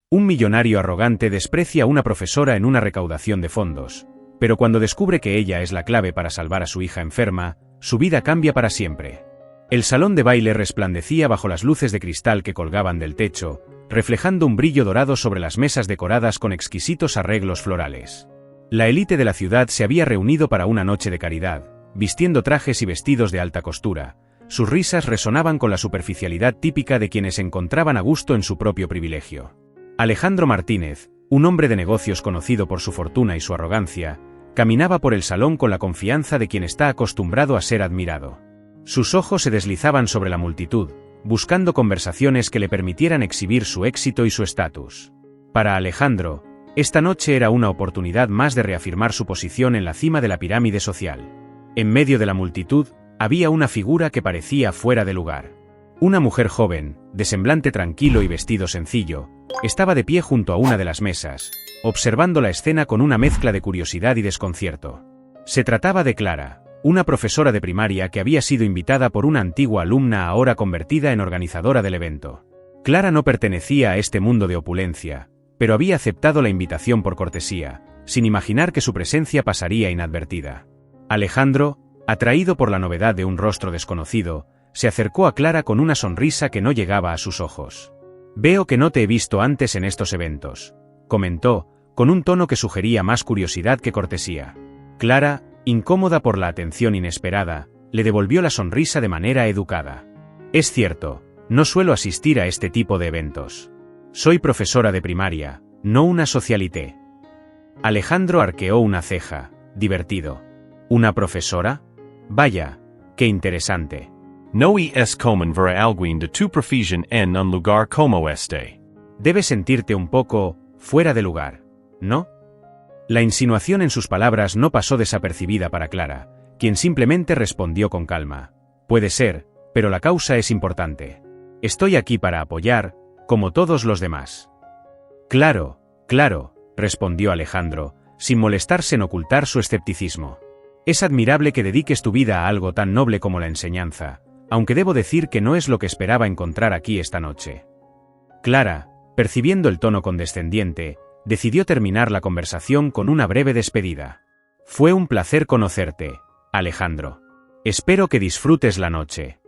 Un millonario arrogante desprecia a una profesora en una recaudación de fondos, pero cuando descubre que ella es la clave para salvar a su hija enferma, su vida cambia para siempre. El salón de baile resplandecía bajo las luces de cristal que colgaban del techo, reflejando un brillo dorado sobre las mesas decoradas con exquisitos arreglos florales. La élite de la ciudad se había reunido para una noche de caridad, vistiendo trajes y vestidos de alta costura. Sus risas resonaban con la superficialidad típica de quienes se encontraban a gusto en su propio privilegio. Alejandro Martínez, un hombre de negocios conocido por su fortuna y su arrogancia, caminaba por el salón con la confianza de quien está acostumbrado a ser admirado. Sus ojos se deslizaban sobre la multitud, buscando conversaciones que le permitieran exhibir su éxito y su estatus. Para Alejandro, esta noche era una oportunidad más de reafirmar su posición en la cima de la pirámide social. En medio de la multitud, había una figura que parecía fuera de lugar. Una mujer joven, de semblante tranquilo y vestido sencillo, estaba de pie junto a una de las mesas, observando la escena con una mezcla de curiosidad y desconcierto. Se trataba de Clara, una profesora de primaria que había sido invitada por una antigua alumna ahora convertida en organizadora del evento. Clara no pertenecía a este mundo de opulencia, pero había aceptado la invitación por cortesía, sin imaginar que su presencia pasaría inadvertida. Alejandro, atraído por la novedad de un rostro desconocido, se acercó a Clara con una sonrisa que no llegaba a sus ojos. «Veo que no te he visto antes en estos eventos», comentó, con un tono que sugería más curiosidad que cortesía. Clara, incómoda por la atención inesperada, le devolvió la sonrisa de manera educada. «Es cierto, no suelo asistir a este tipo de eventos. Soy profesora de primaria, no una socialité». Alejandro arqueó una ceja, divertido. «¿Una profesora? Vaya, qué interesante». No es común ver a alguien de tu profesión en un lugar como este. Debes sentirte un poco fuera de lugar, ¿no? La insinuación en sus palabras no pasó desapercibida para Clara, quien simplemente respondió con calma. Puede ser, pero la causa es importante. Estoy aquí para apoyar, como todos los demás. Claro, claro, respondió Alejandro, sin molestarse en ocultar su escepticismo. Es admirable que dediques tu vida a algo tan noble como la enseñanza, aunque debo decir que no es lo que esperaba encontrar aquí esta noche. Clara, percibiendo el tono condescendiente, decidió terminar la conversación con una breve despedida. Fue un placer conocerte, Alejandro. Espero que disfrutes la noche.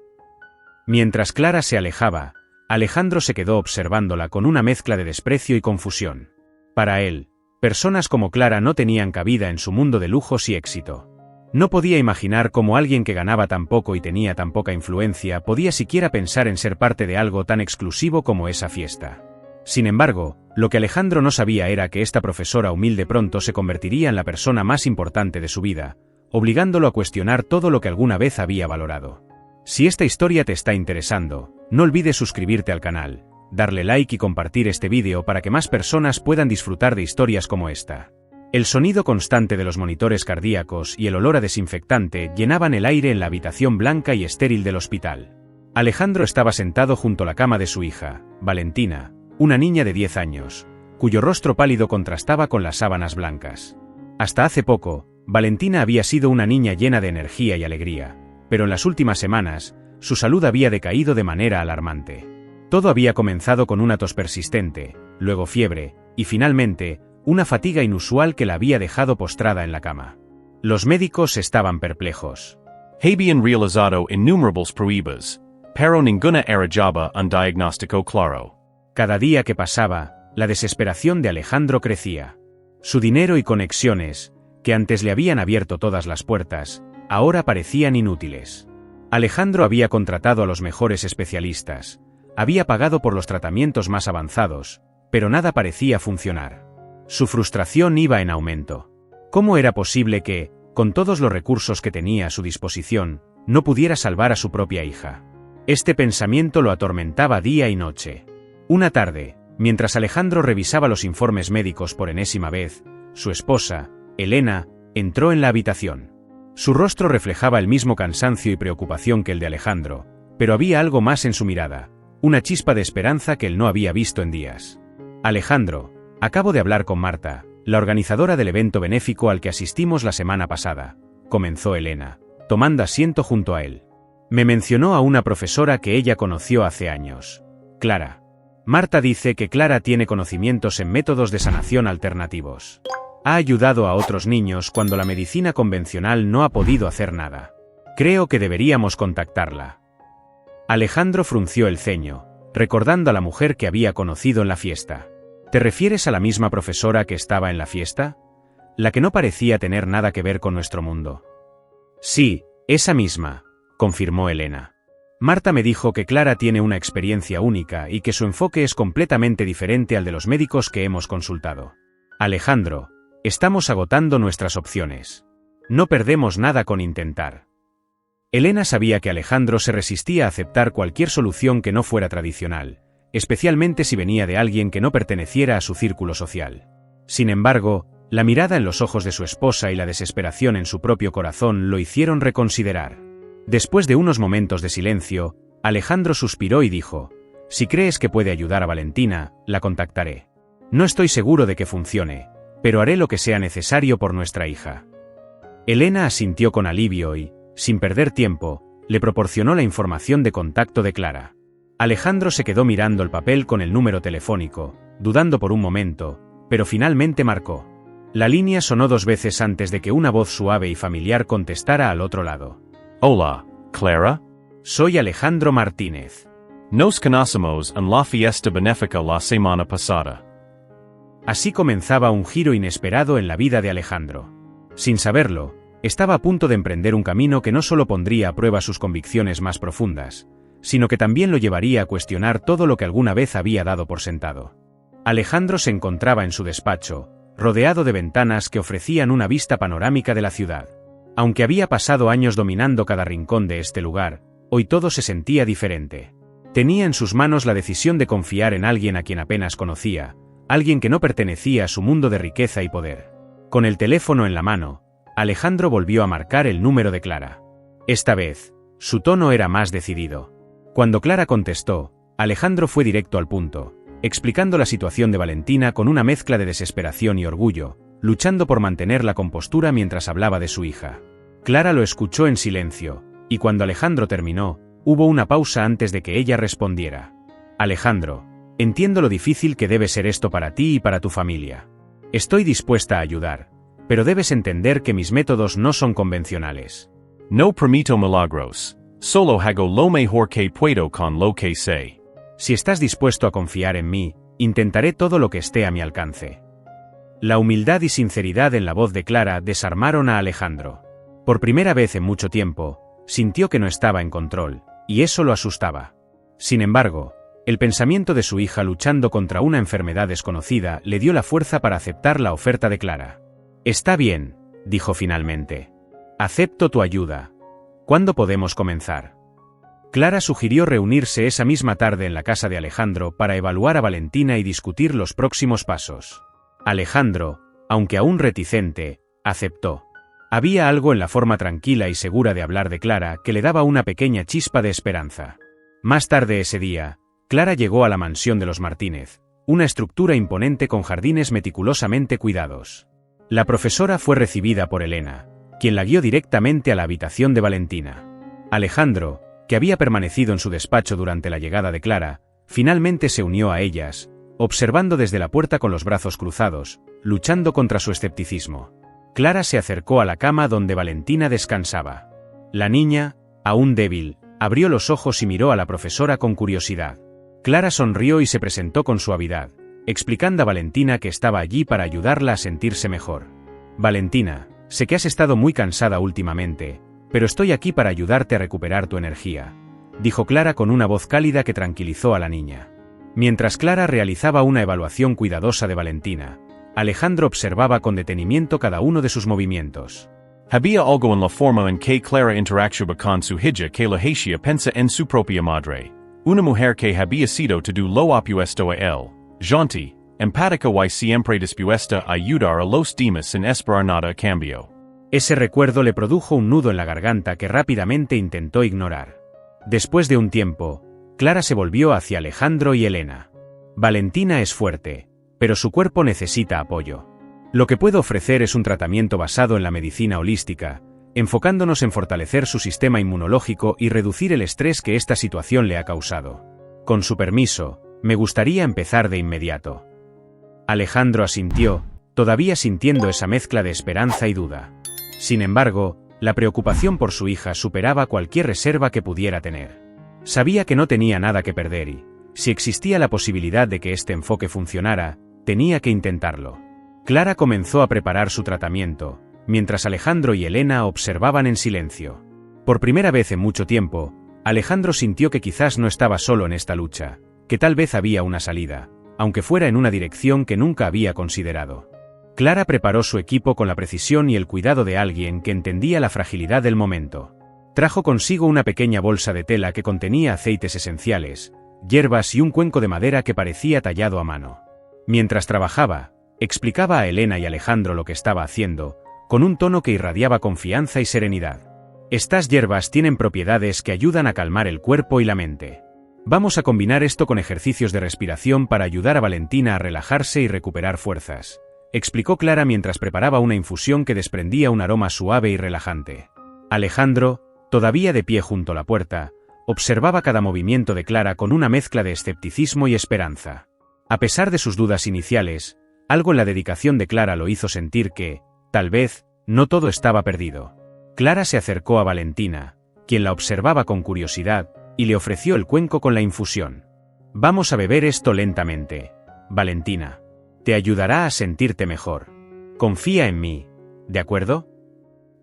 Mientras Clara se alejaba, Alejandro se quedó observándola con una mezcla de desprecio y confusión. Para él, personas como Clara no tenían cabida en su mundo de lujos y éxito. No podía imaginar cómo alguien que ganaba tan poco y tenía tan poca influencia podía siquiera pensar en ser parte de algo tan exclusivo como esa fiesta. Sin embargo, lo que Alejandro no sabía era que esta profesora humilde pronto se convertiría en la persona más importante de su vida, obligándolo a cuestionar todo lo que alguna vez había valorado. Si esta historia te está interesando, no olvides suscribirte al canal, darle like y compartir este vídeo para que más personas puedan disfrutar de historias como esta. El sonido constante de los monitores cardíacos y el olor a desinfectante llenaban el aire en la habitación blanca y estéril del hospital. Alejandro estaba sentado junto a la cama de su hija, Valentina, una niña de 10 años, cuyo rostro pálido contrastaba con las sábanas blancas. Hasta hace poco, Valentina había sido una niña llena de energía y alegría, pero en las últimas semanas, su salud había decaído de manera alarmante. Todo había comenzado con una tos persistente, luego fiebre, y finalmente, una fatiga inusual que la había dejado postrada en la cama. Los médicos estaban perplejos. Habían realizado innumerables pruebas, pero ninguna arrojaba un diagnóstico claro. Cada día que pasaba, la desesperación de Alejandro crecía. Su dinero y conexiones, que antes le habían abierto todas las puertas, ahora parecían inútiles. Alejandro había contratado a los mejores especialistas, había pagado por los tratamientos más avanzados, pero nada parecía funcionar. Su frustración iba en aumento. ¿Cómo era posible que, con todos los recursos que tenía a su disposición, no pudiera salvar a su propia hija? Este pensamiento lo atormentaba día y noche. Una tarde, mientras Alejandro revisaba los informes médicos por enésima vez, su esposa, Elena, entró en la habitación. Su rostro reflejaba el mismo cansancio y preocupación que el de Alejandro, pero había algo más en su mirada, una chispa de esperanza que él no había visto en días. Alejandro, acabo de hablar con Marta, la organizadora del evento benéfico al que asistimos la semana pasada, comenzó Elena, tomando asiento junto a él. Me mencionó a una profesora que ella conoció hace años. Clara. Marta dice que Clara tiene conocimientos en métodos de sanación alternativos. Ha ayudado a otros niños cuando la medicina convencional no ha podido hacer nada. Creo que deberíamos contactarla. Alejandro frunció el ceño, recordando a la mujer que había conocido en la fiesta. ¿Te refieres a la misma profesora que estaba en la fiesta? La que no parecía tener nada que ver con nuestro mundo. Sí, esa misma, confirmó Elena. Marta me dijo que Clara tiene una experiencia única y que su enfoque es completamente diferente al de los médicos que hemos consultado. Alejandro, estamos agotando nuestras opciones. No perdemos nada con intentar. Elena sabía que Alejandro se resistía a aceptar cualquier solución que no fuera tradicional, especialmente si venía de alguien que no perteneciera a su círculo social. Sin embargo, la mirada en los ojos de su esposa y la desesperación en su propio corazón lo hicieron reconsiderar. Después de unos momentos de silencio, Alejandro suspiró y dijo: si crees que puede ayudar a Valentina, la contactaré. No estoy seguro de que funcione, pero haré lo que sea necesario por nuestra hija. Elena asintió con alivio y, sin perder tiempo, le proporcionó la información de contacto de Clara. Alejandro se quedó mirando el papel con el número telefónico, dudando por un momento, pero finalmente marcó. La línea sonó 2 veces antes de que una voz suave y familiar contestara al otro lado. Hola, Clara? Soy Alejandro Martínez. Nos conocemos en la fiesta benéfica la semana pasada. Así comenzaba un giro inesperado en la vida de Alejandro. Sin saberlo, estaba a punto de emprender un camino que no solo pondría a prueba sus convicciones más profundas, sino que también lo llevaría a cuestionar todo lo que alguna vez había dado por sentado. Alejandro se encontraba en su despacho, rodeado de ventanas que ofrecían una vista panorámica de la ciudad. Aunque había pasado años dominando cada rincón de este lugar, hoy todo se sentía diferente. Tenía en sus manos la decisión de confiar en alguien a quien apenas conocía, alguien que no pertenecía a su mundo de riqueza y poder. Con el teléfono en la mano, Alejandro volvió a marcar el número de Clara. Esta vez, su tono era más decidido. Cuando Clara contestó, Alejandro fue directo al punto, explicando la situación de Valentina con una mezcla de desesperación y orgullo, luchando por mantener la compostura mientras hablaba de su hija. Clara lo escuchó en silencio, y cuando Alejandro terminó, hubo una pausa antes de que ella respondiera. Alejandro, entiendo lo difícil que debe ser esto para ti y para tu familia. Estoy dispuesta a ayudar, pero debes entender que mis métodos no son convencionales. No prometo milagros, solo hago lo mejor que puedo con lo que sé. Si estás dispuesto a confiar en mí, intentaré todo lo que esté a mi alcance. La humildad y sinceridad en la voz de Clara desarmaron a Alejandro. Por primera vez en mucho tiempo, sintió que no estaba en control, y eso lo asustaba. Sin embargo, el pensamiento de su hija luchando contra una enfermedad desconocida le dio la fuerza para aceptar la oferta de Clara. Está bien, dijo finalmente. Acepto tu ayuda. ¿Cuándo podemos comenzar? Clara sugirió reunirse esa misma tarde en la casa de Alejandro para evaluar a Valentina y discutir los próximos pasos. Alejandro, aunque aún reticente, aceptó. Había algo en la forma tranquila y segura de hablar de Clara que le daba una pequeña chispa de esperanza. Más tarde ese día, Clara llegó a la mansión de los Martínez, una estructura imponente con jardines meticulosamente cuidados. La profesora fue recibida por Elena, quien la guió directamente a la habitación de Valentina. Alejandro, que había permanecido en su despacho durante la llegada de Clara, finalmente se unió a ellas, observando desde la puerta con los brazos cruzados, luchando contra su escepticismo. Clara se acercó a la cama donde Valentina descansaba. La niña, aún débil, abrió los ojos y miró a la profesora con curiosidad. Clara sonrió y se presentó con suavidad, explicando a Valentina que estaba allí para ayudarla a sentirse mejor. Valentina, sé que has estado muy cansada últimamente, pero estoy aquí para ayudarte a recuperar tu energía, dijo Clara con una voz cálida que tranquilizó a la niña. Mientras Clara realizaba una evaluación cuidadosa de Valentina, Alejandro observaba con detenimiento cada uno de sus movimientos. Había algo en la forma en que Clara interactuaba con su hija que la hacía pensar en su propia madre. Una mujer que había sido todo lo opuesto a él, gentil, empática y siempre dispuesta a ayudar a los demás sin esperar nada a cambio. Ese recuerdo le produjo un nudo en la garganta que rápidamente intentó ignorar. Después de un tiempo, Clara se volvió hacia Alejandro y Elena. Valentina es fuerte, pero su cuerpo necesita apoyo. Lo que puedo ofrecer es un tratamiento basado en la medicina holística, enfocándonos en fortalecer su sistema inmunológico y reducir el estrés que esta situación le ha causado. Con su permiso, Me gustaría empezar de inmediato. Alejandro asintió, todavía sintiendo esa mezcla de esperanza y duda. Sin embargo, la preocupación por su hija superaba cualquier reserva que pudiera tener. Sabía que no tenía nada que perder y, si existía la posibilidad de que este enfoque funcionara, tenía que intentarlo. Clara comenzó a preparar su tratamiento, mientras Alejandro y Elena observaban en silencio. Por primera vez en mucho tiempo, Alejandro sintió que quizás no estaba solo en esta lucha, que tal vez había una salida, aunque fuera en una dirección que nunca había considerado. Clara preparó su equipo con la precisión y el cuidado de alguien que entendía la fragilidad del momento. Trajo consigo una pequeña bolsa de tela que contenía aceites esenciales, hierbas y un cuenco de madera que parecía tallado a mano. Mientras trabajaba, explicaba a Elena y Alejandro lo que estaba haciendo, con un tono que irradiaba confianza y serenidad. Estas hierbas tienen propiedades que ayudan a calmar el cuerpo y la mente. Vamos a combinar esto con ejercicios de respiración para ayudar a Valentina a relajarse y recuperar fuerzas, explicó Clara mientras preparaba una infusión que desprendía un aroma suave y relajante. Alejandro, todavía de pie junto a la puerta, observaba cada movimiento de Clara con una mezcla de escepticismo y esperanza. A pesar de sus dudas iniciales, algo en la dedicación de Clara lo hizo sentir que, tal vez, no todo estaba perdido. Clara se acercó a Valentina, quien la observaba con curiosidad, y le ofreció el cuenco con la infusión. Vamos a beber esto lentamente, Valentina. Te ayudará a sentirte mejor. Confía en mí, ¿de acuerdo?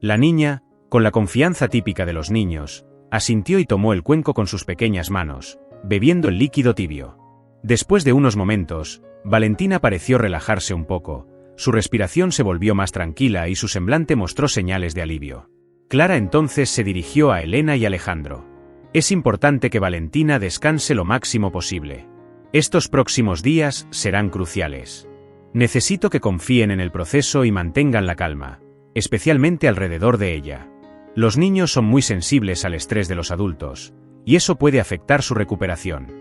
La niña, con la confianza típica de los niños, asintió y tomó el cuenco con sus pequeñas manos, bebiendo el líquido tibio. Después de unos momentos, Valentina pareció relajarse un poco, su respiración se volvió más tranquila y su semblante mostró señales de alivio. Clara entonces se dirigió a Elena y Alejandro. Es importante que Valentina descanse lo máximo posible. Estos próximos días serán cruciales. Necesito que confíen en el proceso y mantengan la calma, especialmente alrededor de ella. Los niños son muy sensibles al estrés de los adultos, y eso puede afectar su recuperación.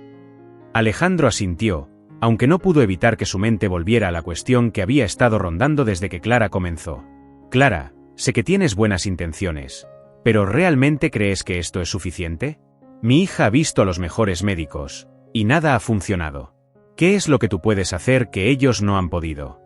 Alejandro asintió, aunque no pudo evitar que su mente volviera a la cuestión que había estado rondando desde que Clara comenzó. Clara, sé que tienes buenas intenciones, pero ¿realmente crees que esto es suficiente? Mi hija ha visto a los mejores médicos, y nada ha funcionado. ¿Qué es lo que tú puedes hacer que ellos no han podido?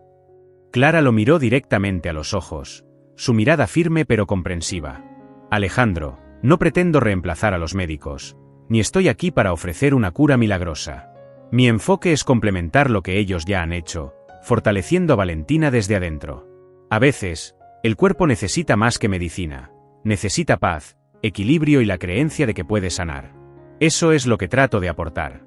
Clara lo miró directamente a los ojos, su mirada firme pero comprensiva. Alejandro, no pretendo reemplazar a los médicos, ni estoy aquí para ofrecer una cura milagrosa. Mi enfoque es complementar lo que ellos ya han hecho, fortaleciendo a Valentina desde adentro. A veces, el cuerpo necesita más que medicina, necesita paz, equilibrio y la creencia de que puede sanar. Eso es lo que trato de aportar.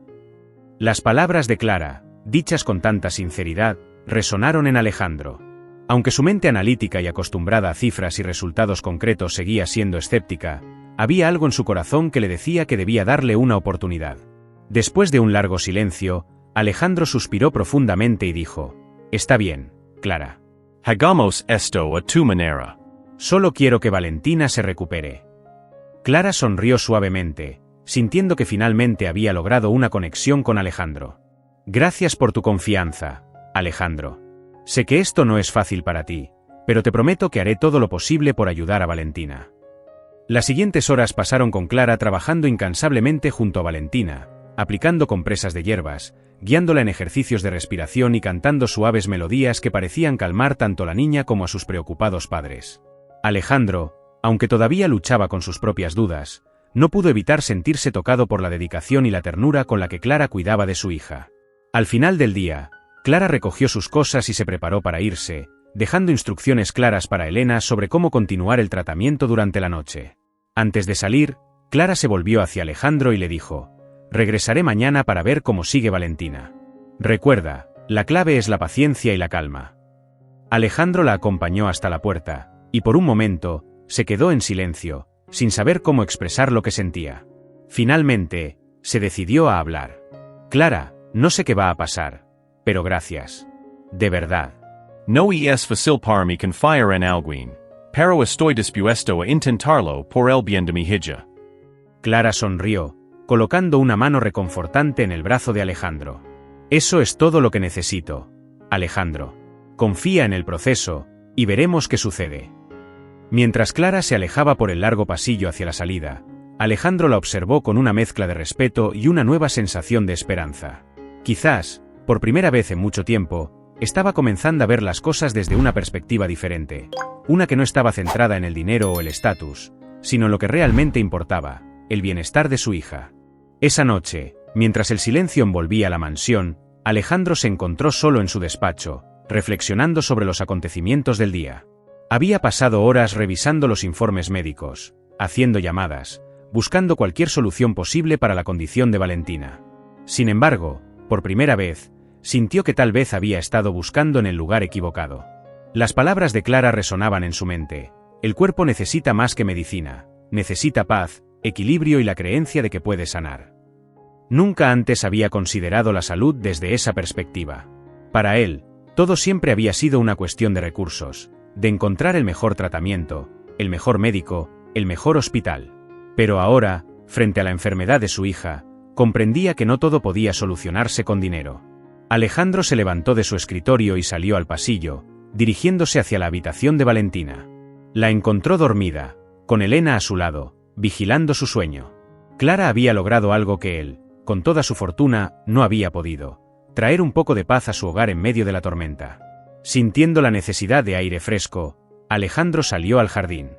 Las palabras de Clara, dichas con tanta sinceridad, resonaron en Alejandro. Aunque su mente analítica y acostumbrada a cifras y resultados concretos seguía siendo escéptica, había algo en su corazón que le decía que debía darle una oportunidad. Después de un largo silencio, Alejandro suspiró profundamente y dijo: «Está bien, Clara. Hagamos esto a tu manera». Solo quiero que Valentina se recupere. Clara sonrió suavemente, sintiendo que finalmente había logrado una conexión con Alejandro. Gracias por tu confianza, Alejandro. Sé que esto no es fácil para ti, pero te prometo que haré todo lo posible por ayudar a Valentina. Las siguientes horas pasaron con Clara trabajando incansablemente junto a Valentina, aplicando compresas de hierbas, guiándola en ejercicios de respiración y cantando suaves melodías que parecían calmar tanto a la niña como a sus preocupados padres. Alejandro, aunque todavía luchaba con sus propias dudas, no pudo evitar sentirse tocado por la dedicación y la ternura con la que Clara cuidaba de su hija. Al final del día, Clara recogió sus cosas y se preparó para irse, dejando instrucciones claras para Elena sobre cómo continuar el tratamiento durante la noche. Antes de salir, Clara se volvió hacia Alejandro y le dijo: «Regresaré mañana para ver cómo sigue Valentina. Recuerda, la clave es la paciencia y la calma». Alejandro la acompañó hasta la puerta, y por un momento, se quedó en silencio, sin saber cómo expresar lo que sentía. Finalmente, se decidió a hablar. «Clara, no sé qué va a pasar, pero gracias. De verdad». No es fácil para mí confiar en alguien, pero estoy dispuesto a intentarlo por el bien de mi hija. Clara sonrió, colocando una mano reconfortante en el brazo de Alejandro. «Eso es todo lo que necesito, Alejandro. Confía en el proceso, y veremos qué sucede». Mientras Clara se alejaba por el largo pasillo hacia la salida, Alejandro la observó con una mezcla de respeto y una nueva sensación de esperanza. Quizás, por primera vez en mucho tiempo, estaba comenzando a ver las cosas desde una perspectiva diferente, una que no estaba centrada en el dinero o el estatus, sino en lo que realmente importaba, el bienestar de su hija. Esa noche, mientras el silencio envolvía la mansión, Alejandro se encontró solo en su despacho, reflexionando sobre los acontecimientos del día. Había pasado horas revisando los informes médicos, haciendo llamadas, buscando cualquier solución posible para la condición de Valentina. Sin embargo, por primera vez, sintió que tal vez había estado buscando en el lugar equivocado. Las palabras de Clara resonaban en su mente. El cuerpo necesita más que medicina, necesita paz, equilibrio y la creencia de que puede sanar. Nunca antes había considerado la salud desde esa perspectiva. Para él, todo siempre había sido una cuestión de recursos, de encontrar el mejor tratamiento, el mejor médico, el mejor hospital. Pero ahora, frente a la enfermedad de su hija, comprendía que no todo podía solucionarse con dinero. Alejandro se levantó de su escritorio y salió al pasillo, dirigiéndose hacia la habitación de Valentina. La encontró dormida, con Elena a su lado, vigilando su sueño. Clara había logrado algo que él, con toda su fortuna, no había podido: traer un poco de paz a su hogar en medio de la tormenta. Sintiendo la necesidad de aire fresco, Alejandro salió al jardín.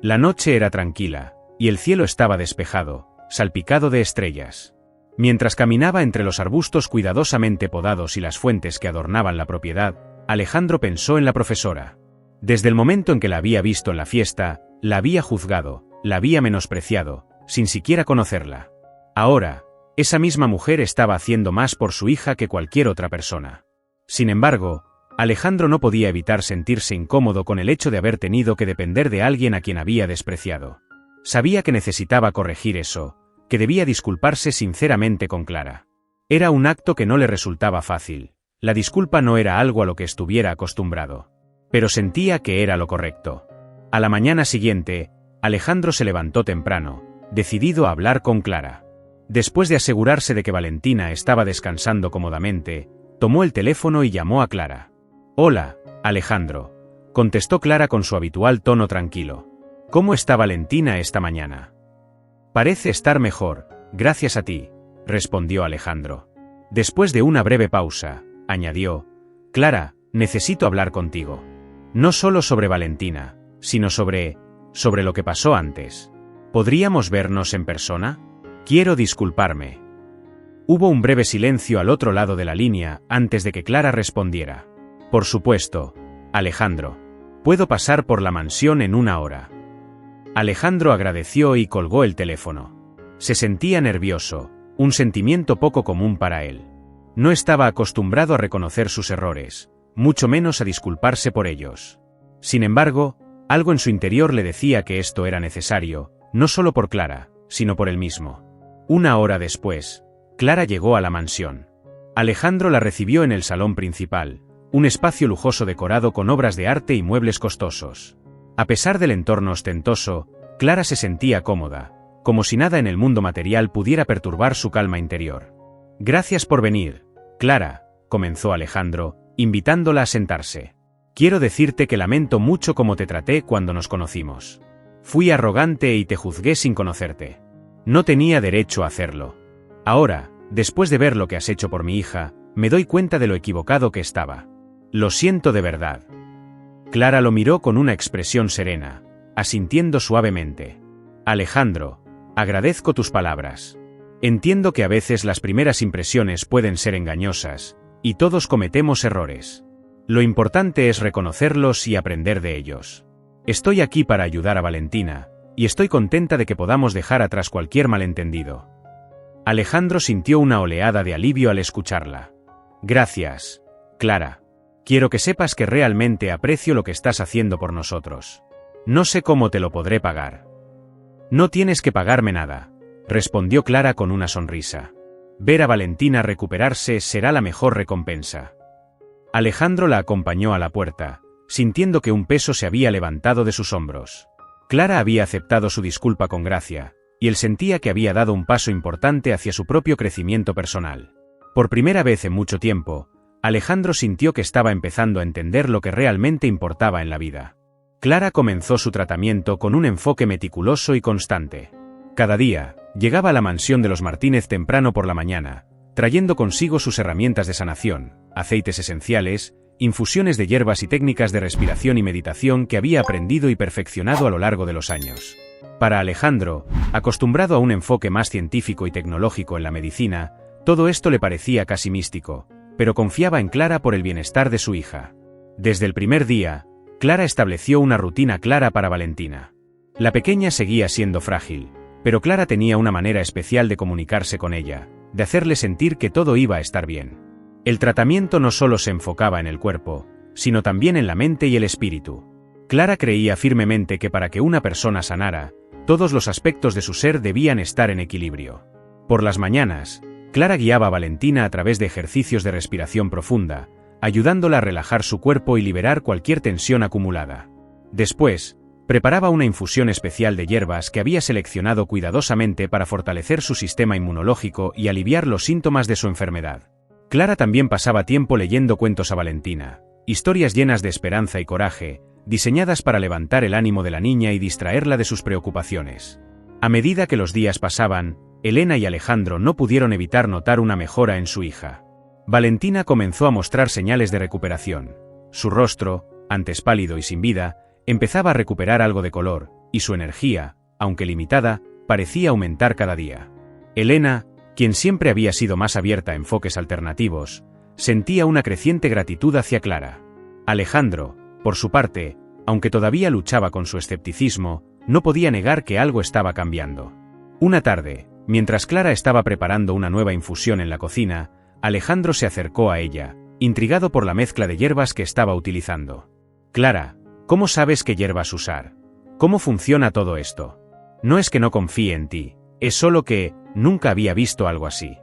La noche era tranquila, y el cielo estaba despejado, salpicado de estrellas. Mientras caminaba entre los arbustos cuidadosamente podados y las fuentes que adornaban la propiedad, Alejandro pensó en la profesora. Desde el momento en que la había visto en la fiesta, la había juzgado, la había menospreciado, sin siquiera conocerla. Ahora, esa misma mujer estaba haciendo más por su hija que cualquier otra persona. Sin embargo, Alejandro no podía evitar sentirse incómodo con el hecho de haber tenido que depender de alguien a quien había despreciado. Sabía que necesitaba corregir eso, que debía disculparse sinceramente con Clara. Era un acto que no le resultaba fácil. La disculpa no era algo a lo que estuviera acostumbrado. Pero sentía que era lo correcto. A la mañana siguiente, Alejandro se levantó temprano, decidido a hablar con Clara. Después de asegurarse de que Valentina estaba descansando cómodamente, tomó el teléfono y llamó a Clara. «Hola, Alejandro», contestó Clara con su habitual tono tranquilo. «¿Cómo está Valentina esta mañana?» «Parece estar mejor, gracias a ti», respondió Alejandro. Después de una breve pausa, añadió: «Clara, necesito hablar contigo. No solo sobre Valentina, sino sobre lo que pasó antes. ¿Podríamos vernos en persona? Quiero disculparme». Hubo un breve silencio al otro lado de la línea antes de que Clara respondiera. «Por supuesto, Alejandro. Puedo pasar por la mansión en una hora». Alejandro agradeció y colgó el teléfono. Se sentía nervioso, un sentimiento poco común para él. No estaba acostumbrado a reconocer sus errores, mucho menos a disculparse por ellos. Sin embargo, algo en su interior le decía que esto era necesario, no solo por Clara, sino por él mismo. Una hora después, Clara llegó a la mansión. Alejandro la recibió en el salón principal, un espacio lujoso decorado con obras de arte y muebles costosos. A pesar del entorno ostentoso, Clara se sentía cómoda, como si nada en el mundo material pudiera perturbar su calma interior. «Gracias por venir, Clara», comenzó Alejandro, invitándola a sentarse. «Quiero decirte que lamento mucho cómo te traté cuando nos conocimos. Fui arrogante y te juzgué sin conocerte. No tenía derecho a hacerlo. Ahora, después de ver lo que has hecho por mi hija, me doy cuenta de lo equivocado que estaba. Lo siento de verdad». Clara lo miró con una expresión serena, asintiendo suavemente. «Alejandro, agradezco tus palabras. Entiendo que a veces las primeras impresiones pueden ser engañosas, y todos cometemos errores. Lo importante es reconocerlos y aprender de ellos. Estoy aquí para ayudar a Valentina, y estoy contenta de que podamos dejar atrás cualquier malentendido». Alejandro sintió una oleada de alivio al escucharla. «Gracias, Clara. Quiero que sepas que realmente aprecio lo que estás haciendo por nosotros. No sé cómo te lo podré pagar». «No tienes que pagarme nada», respondió Clara con una sonrisa. «Ver a Valentina recuperarse será la mejor recompensa». Alejandro la acompañó a la puerta, sintiendo que un peso se había levantado de sus hombros. Clara había aceptado su disculpa con gracia, y él sentía que había dado un paso importante hacia su propio crecimiento personal. Por primera vez en mucho tiempo, Alejandro sintió que estaba empezando a entender lo que realmente importaba en la vida. Clara comenzó su tratamiento con un enfoque meticuloso y constante. Cada día, llegaba a la mansión de los Martínez temprano por la mañana, trayendo consigo sus herramientas de sanación, aceites esenciales, infusiones de hierbas y técnicas de respiración y meditación que había aprendido y perfeccionado a lo largo de los años. Para Alejandro, acostumbrado a un enfoque más científico y tecnológico en la medicina, todo esto le parecía casi místico, pero confiaba en Clara por el bienestar de su hija. Desde el primer día, Clara estableció una rutina clara para Valentina. La pequeña seguía siendo frágil, pero Clara tenía una manera especial de comunicarse con ella, de hacerle sentir que todo iba a estar bien. El tratamiento no solo se enfocaba en el cuerpo, sino también en la mente y el espíritu. Clara creía firmemente que para que una persona sanara, todos los aspectos de su ser debían estar en equilibrio. Por las mañanas, Clara guiaba a Valentina a través de ejercicios de respiración profunda, ayudándola a relajar su cuerpo y liberar cualquier tensión acumulada. Después, preparaba una infusión especial de hierbas que había seleccionado cuidadosamente para fortalecer su sistema inmunológico y aliviar los síntomas de su enfermedad. Clara también pasaba tiempo leyendo cuentos a Valentina, historias llenas de esperanza y coraje, diseñadas para levantar el ánimo de la niña y distraerla de sus preocupaciones. A medida que los días pasaban, Elena y Alejandro no pudieron evitar notar una mejora en su hija. Valentina comenzó a mostrar señales de recuperación. Su rostro, antes pálido y sin vida, empezaba a recuperar algo de color, y su energía, aunque limitada, parecía aumentar cada día. Elena, quien siempre había sido más abierta a enfoques alternativos, sentía una creciente gratitud hacia Clara. Alejandro, por su parte, aunque todavía luchaba con su escepticismo, no podía negar que algo estaba cambiando. Una tarde, mientras Clara estaba preparando una nueva infusión en la cocina, Alejandro se acercó a ella, intrigado por la mezcla de hierbas que estaba utilizando. «Clara, ¿cómo sabes qué hierbas usar? ¿Cómo funciona todo esto? No es que no confíe en ti, es solo que nunca había visto algo así».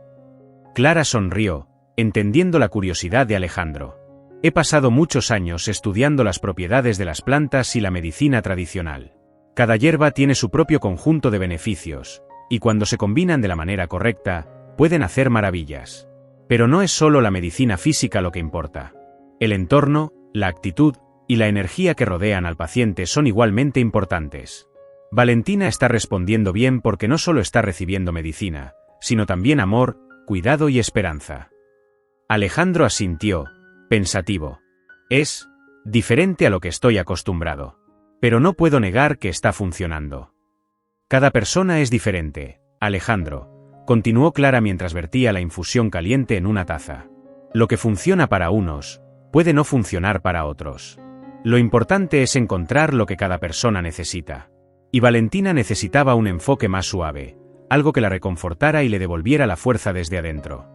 Clara sonrió, entendiendo la curiosidad de Alejandro. «He pasado muchos años estudiando las propiedades de las plantas y la medicina tradicional. Cada hierba tiene su propio conjunto de beneficios, y cuando se combinan de la manera correcta, pueden hacer maravillas. Pero no es solo la medicina física lo que importa. El entorno, la actitud y la energía que rodean al paciente son igualmente importantes. Valentina está respondiendo bien porque no solo está recibiendo medicina, sino también amor, cuidado y esperanza». Alejandro asintió, pensativo. «Es diferente a lo que estoy acostumbrado. Pero no puedo negar que está funcionando». «Cada persona es diferente, Alejandro», continuó Clara mientras vertía la infusión caliente en una taza. «Lo que funciona para unos, puede no funcionar para otros. Lo importante es encontrar lo que cada persona necesita». Y Valentina necesitaba un enfoque más suave, algo que la reconfortara y le devolviera la fuerza desde adentro.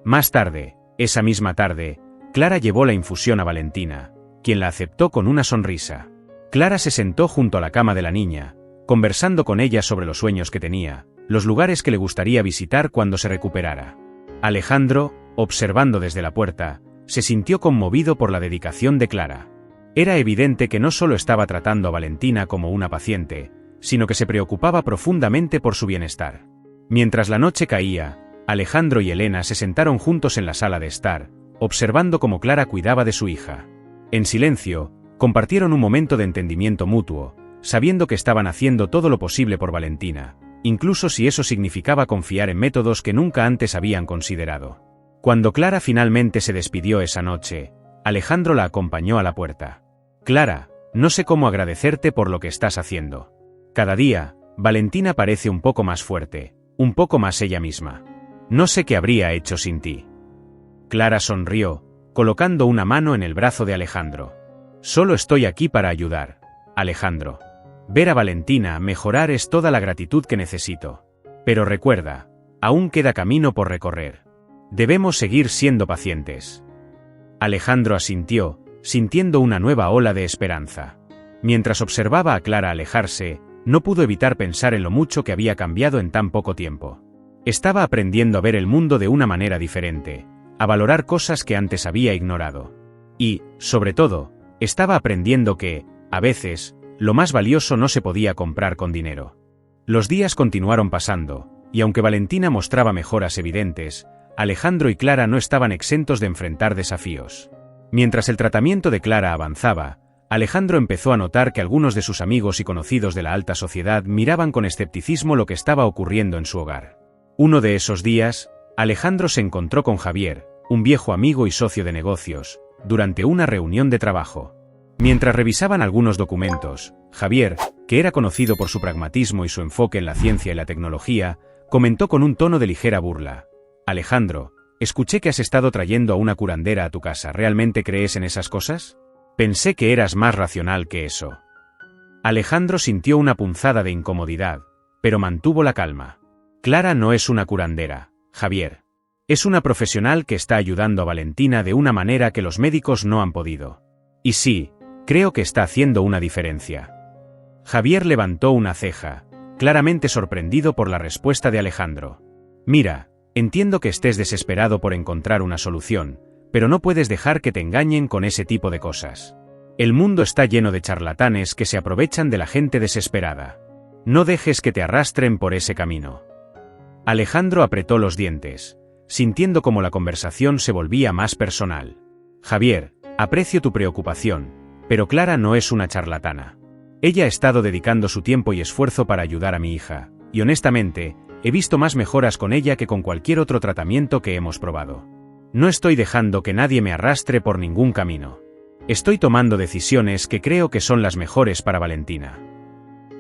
Más tarde, esa misma tarde, Clara llevó la infusión a Valentina, quien la aceptó con una sonrisa. Clara se sentó junto a la cama de la niña, conversando con ella sobre los sueños que tenía, los lugares que le gustaría visitar cuando se recuperara. Alejandro, observando desde la puerta, se sintió conmovido por la dedicación de Clara. Era evidente que no solo estaba tratando a Valentina como una paciente, sino que se preocupaba profundamente por su bienestar. Mientras la noche caía, Alejandro y Elena se sentaron juntos en la sala de estar, observando cómo Clara cuidaba de su hija. En silencio, compartieron un momento de entendimiento mutuo, sabiendo que estaban haciendo todo lo posible por Valentina, incluso si eso significaba confiar en métodos que nunca antes habían considerado. Cuando Clara finalmente se despidió esa noche, Alejandro la acompañó a la puerta. «Clara, no sé cómo agradecerte por lo que estás haciendo. Cada día, Valentina parece un poco más fuerte, un poco más ella misma. No sé qué habría hecho sin ti». Clara sonrió, colocando una mano en el brazo de Alejandro. «Solo estoy aquí para ayudar, Alejandro. Ver a Valentina mejorar es toda la gratitud que necesito. Pero recuerda, aún queda camino por recorrer. Debemos seguir siendo pacientes». Alejandro asintió, sintiendo una nueva ola de esperanza. Mientras observaba a Clara alejarse, no pudo evitar pensar en lo mucho que había cambiado en tan poco tiempo. Estaba aprendiendo a ver el mundo de una manera diferente, a valorar cosas que antes había ignorado. Y, sobre todo, estaba aprendiendo que, a veces, lo más valioso no se podía comprar con dinero. Los días continuaron pasando, y aunque Valentina mostraba mejoras evidentes, Alejandro y Clara no estaban exentos de enfrentar desafíos. Mientras el tratamiento de Clara avanzaba, Alejandro empezó a notar que algunos de sus amigos y conocidos de la alta sociedad miraban con escepticismo lo que estaba ocurriendo en su hogar. Uno de esos días, Alejandro se encontró con Javier, un viejo amigo y socio de negocios, durante una reunión de trabajo. Mientras revisaban algunos documentos, Javier, que era conocido por su pragmatismo y su enfoque en la ciencia y la tecnología, comentó con un tono de ligera burla: Alejandro, escuché que has estado trayendo a una curandera a tu casa. ¿Realmente crees en esas cosas? Pensé que eras más racional que eso. Alejandro sintió una punzada de incomodidad, pero mantuvo la calma. Clara no es una curandera, Javier. Es una profesional que está ayudando a Valentina de una manera que los médicos no han podido. Y sí, creo que está haciendo una diferencia. Javier levantó una ceja, claramente sorprendido por la respuesta de Alejandro. Mira, entiendo que estés desesperado por encontrar una solución, pero no puedes dejar que te engañen con ese tipo de cosas. El mundo está lleno de charlatanes que se aprovechan de la gente desesperada. No dejes que te arrastren por ese camino. Alejandro apretó los dientes, sintiendo como la conversación se volvía más personal. Javier, aprecio tu preocupación, pero Clara no es una charlatana. Ella ha estado dedicando su tiempo y esfuerzo para ayudar a mi hija, y honestamente, he visto más mejoras con ella que con cualquier otro tratamiento que hemos probado. No estoy dejando que nadie me arrastre por ningún camino. Estoy tomando decisiones que creo que son las mejores para Valentina.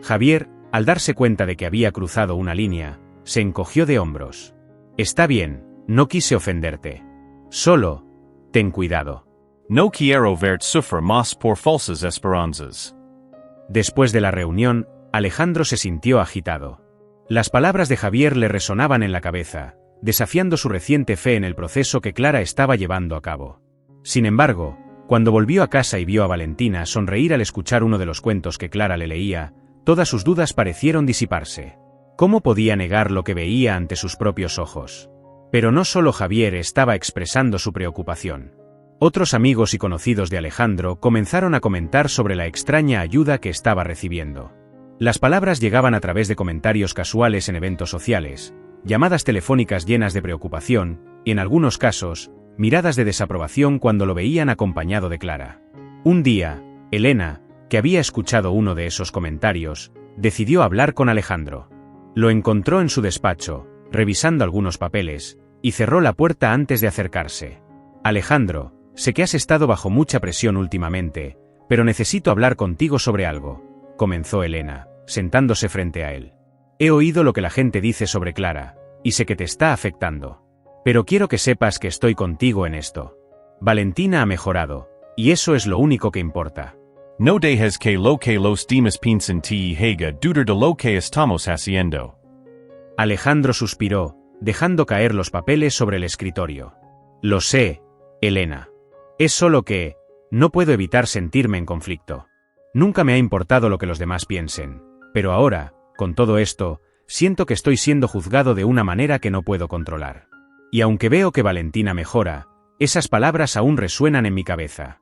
Javier, al darse cuenta de que había cruzado una línea, se encogió de hombros. Está bien, no quise ofenderte. Solo, ten cuidado. No quiero ver sufrir más por falsas esperanzas. Después de la reunión, Alejandro se sintió agitado. Las palabras de Javier le resonaban en la cabeza, desafiando su reciente fe en el proceso que Clara estaba llevando a cabo. Sin embargo, cuando volvió a casa y vio a Valentina sonreír al escuchar uno de los cuentos que Clara le leía, todas sus dudas parecieron disiparse. ¿Cómo podía negar lo que veía ante sus propios ojos? Pero no solo Javier estaba expresando su preocupación. Otros amigos y conocidos de Alejandro comenzaron a comentar sobre la extraña ayuda que estaba recibiendo. Las palabras llegaban a través de comentarios casuales en eventos sociales, llamadas telefónicas llenas de preocupación, y en algunos casos, miradas de desaprobación cuando lo veían acompañado de Clara. Un día, Elena, que había escuchado uno de esos comentarios, decidió hablar con Alejandro. Lo encontró en su despacho, revisando algunos papeles, y cerró la puerta antes de acercarse. Alejandro, sé que has estado bajo mucha presión últimamente, pero necesito hablar contigo sobre algo, comenzó Elena, sentándose frente a él. He oído lo que la gente dice sobre Clara, y sé que te está afectando. Pero quiero que sepas que estoy contigo en esto. Valentina ha mejorado, y eso es lo único que importa. No dejes que los demás piensen ti hega dudar de lo que estamos haciendo. Alejandro suspiró, dejando caer los papeles sobre el escritorio. Lo sé, Elena. Es solo que no puedo evitar sentirme en conflicto. Nunca me ha importado lo que los demás piensen, pero ahora, con todo esto, siento que estoy siendo juzgado de una manera que no puedo controlar. Y aunque veo que Valentina mejora, esas palabras aún resuenan en mi cabeza.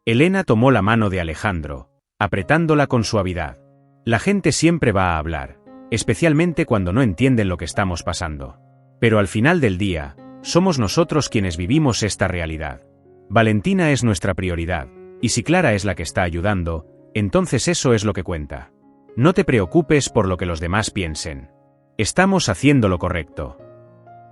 Elena tomó la mano de Alejandro, apretándola con suavidad. La gente siempre va a hablar, especialmente cuando no entienden lo que estamos pasando. Pero al final del día, somos nosotros quienes vivimos esta realidad. Valentina es nuestra prioridad, y si Clara es la que está ayudando, entonces eso es lo que cuenta. No te preocupes por lo que los demás piensen. Estamos haciendo lo correcto.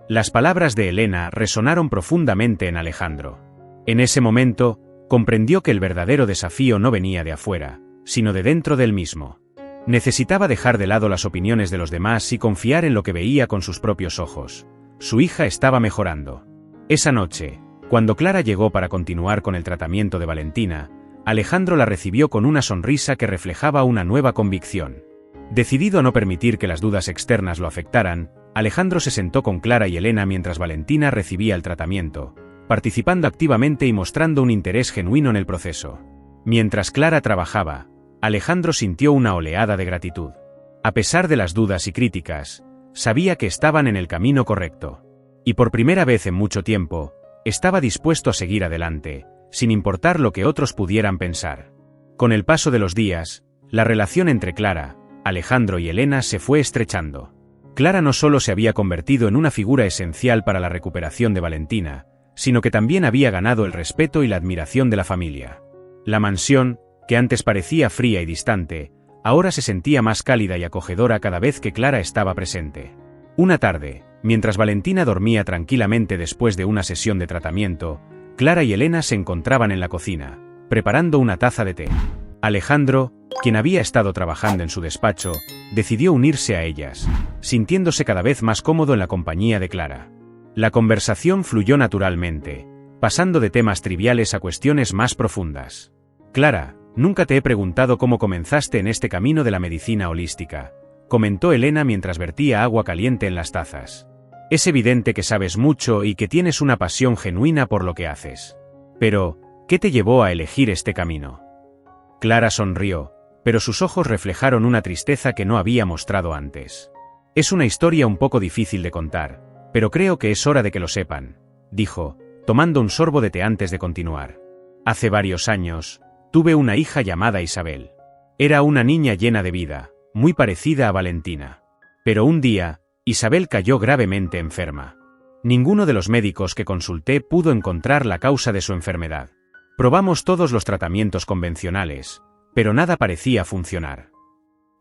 Las palabras de Elena resonaron profundamente en Alejandro. En ese momento, comprendió que el verdadero desafío no venía de afuera, sino de dentro del mismo. Necesitaba dejar de lado las opiniones de los demás y confiar en lo que veía con sus propios ojos. Su hija estaba mejorando. Esa noche, cuando Clara llegó para continuar con el tratamiento de Valentina, Alejandro la recibió con una sonrisa que reflejaba una nueva convicción. Decidido a no permitir que las dudas externas lo afectaran, Alejandro se sentó con Clara y Elena mientras Valentina recibía el tratamiento, participando activamente y mostrando un interés genuino en el proceso. Mientras Clara trabajaba, Alejandro sintió una oleada de gratitud. A pesar de las dudas y críticas, sabía que estaban en el camino correcto. Y por primera vez en mucho tiempo, estaba dispuesto a seguir adelante, sin importar lo que otros pudieran pensar. Con el paso de los días, la relación entre Clara, Alejandro y Elena se fue estrechando. Clara no solo se había convertido en una figura esencial para la recuperación de Valentina, sino que también había ganado el respeto y la admiración de la familia. La mansión, que antes parecía fría y distante, ahora se sentía más cálida y acogedora cada vez que Clara estaba presente. Una tarde, Mientras Valentina dormía tranquilamente después de una sesión de tratamiento, Clara y Elena se encontraban en la cocina, preparando una taza de té. Alejandro, quien había estado trabajando en su despacho, decidió unirse a ellas, sintiéndose cada vez más cómodo en la compañía de Clara. La conversación fluyó naturalmente, pasando de temas triviales a cuestiones más profundas. Clara, nunca te he preguntado cómo comenzaste en este camino de la medicina holística, comentó Elena mientras vertía agua caliente en las tazas. Es evidente que sabes mucho y que tienes una pasión genuina por lo que haces. Pero, ¿qué te llevó a elegir este camino? Clara sonrió, pero sus ojos reflejaron una tristeza que no había mostrado antes. Es una historia un poco difícil de contar, pero creo que es hora de que lo sepan, dijo, tomando un sorbo de té antes de continuar. Hace varios años, tuve una hija llamada Isabel. Era una niña llena de vida, muy parecida a Valentina. Pero un día, Isabel cayó gravemente enferma. Ninguno de los médicos que consulté pudo encontrar la causa de su enfermedad. Probamos todos los tratamientos convencionales, pero nada parecía funcionar.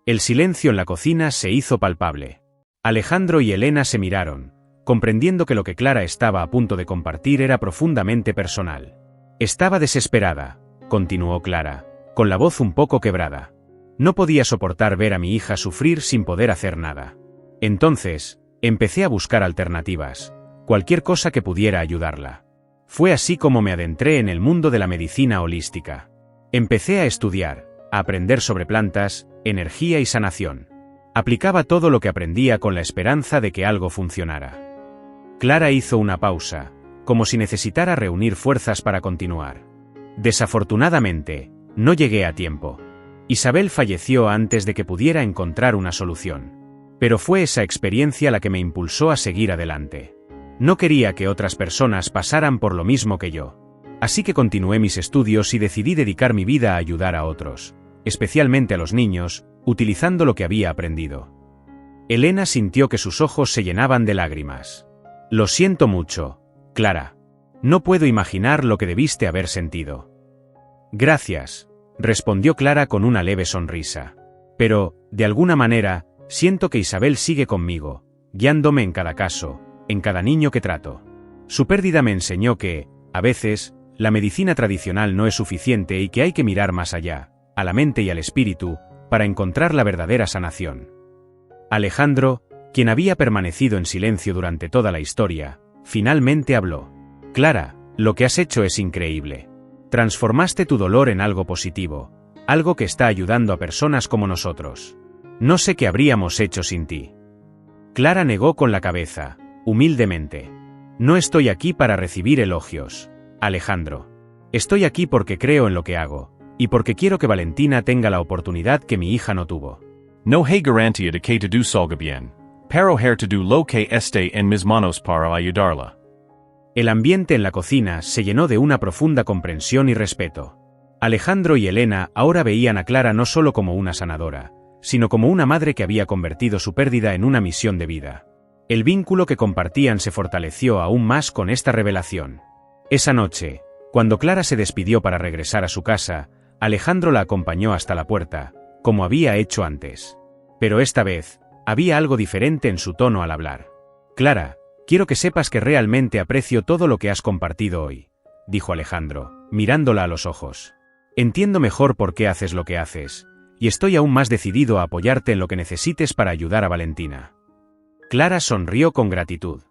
El silencio en la cocina se hizo palpable. Alejandro y Elena se miraron, comprendiendo que lo que Clara estaba a punto de compartir era profundamente personal. Estaba desesperada, continuó Clara, con la voz un poco quebrada. No podía soportar ver a mi hija sufrir sin poder hacer nada. Entonces, empecé a buscar alternativas, cualquier cosa que pudiera ayudarla. Fue así como me adentré en el mundo de la medicina holística. Empecé a estudiar, a aprender sobre plantas, energía y sanación. Aplicaba todo lo que aprendía con la esperanza de que algo funcionara. Clara hizo una pausa, como si necesitara reunir fuerzas para continuar. Desafortunadamente, no llegué a tiempo. Isabel falleció antes de que pudiera encontrar una solución. Pero fue esa experiencia la que me impulsó a seguir adelante. No quería que otras personas pasaran por lo mismo que yo. Así que continué mis estudios y decidí dedicar mi vida a ayudar a otros, especialmente a los niños, utilizando lo que había aprendido. Elena sintió que sus ojos se llenaban de lágrimas. Lo siento mucho, Clara. No puedo imaginar lo que debiste haber sentido. Gracias, respondió Clara con una leve sonrisa. Pero, de alguna manera, siento que Isabel sigue conmigo, guiándome en cada caso, en cada niño que trato. Su pérdida me enseñó que, a veces, la medicina tradicional no es suficiente y que hay que mirar más allá, a la mente y al espíritu, para encontrar la verdadera sanación. Alejandro, quien había permanecido en silencio durante toda la historia, finalmente habló. Clara, lo que has hecho es increíble. Transformaste tu dolor en algo positivo, algo que está ayudando a personas como nosotros. No sé qué habríamos hecho sin ti. Clara negó con la cabeza, humildemente. No estoy aquí para recibir elogios, Alejandro. Estoy aquí porque creo en lo que hago, y porque quiero que Valentina tenga la oportunidad que mi hija no tuvo. No hay garantía de que todo salga bien, pero her to do lo que esté en mis manos para ayudarla. El ambiente en la cocina se llenó de una profunda comprensión y respeto. Alejandro y Elena ahora veían a Clara no solo como una sanadora, sino como una madre que había convertido su pérdida en una misión de vida. El vínculo que compartían se fortaleció aún más con esta revelación. Esa noche, cuando Clara se despidió para regresar a su casa, Alejandro la acompañó hasta la puerta, como había hecho antes. Pero esta vez, había algo diferente en su tono al hablar. Clara, quiero que sepas que realmente aprecio todo lo que has compartido hoy, dijo Alejandro, mirándola a los ojos. Entiendo mejor por qué haces lo que haces, y estoy aún más decidido a apoyarte en lo que necesites para ayudar a Valentina. Clara sonrió con gratitud.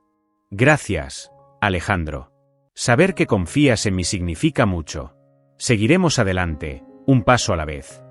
Gracias, Alejandro. Saber que confías en mí significa mucho. Seguiremos adelante, un paso a la vez.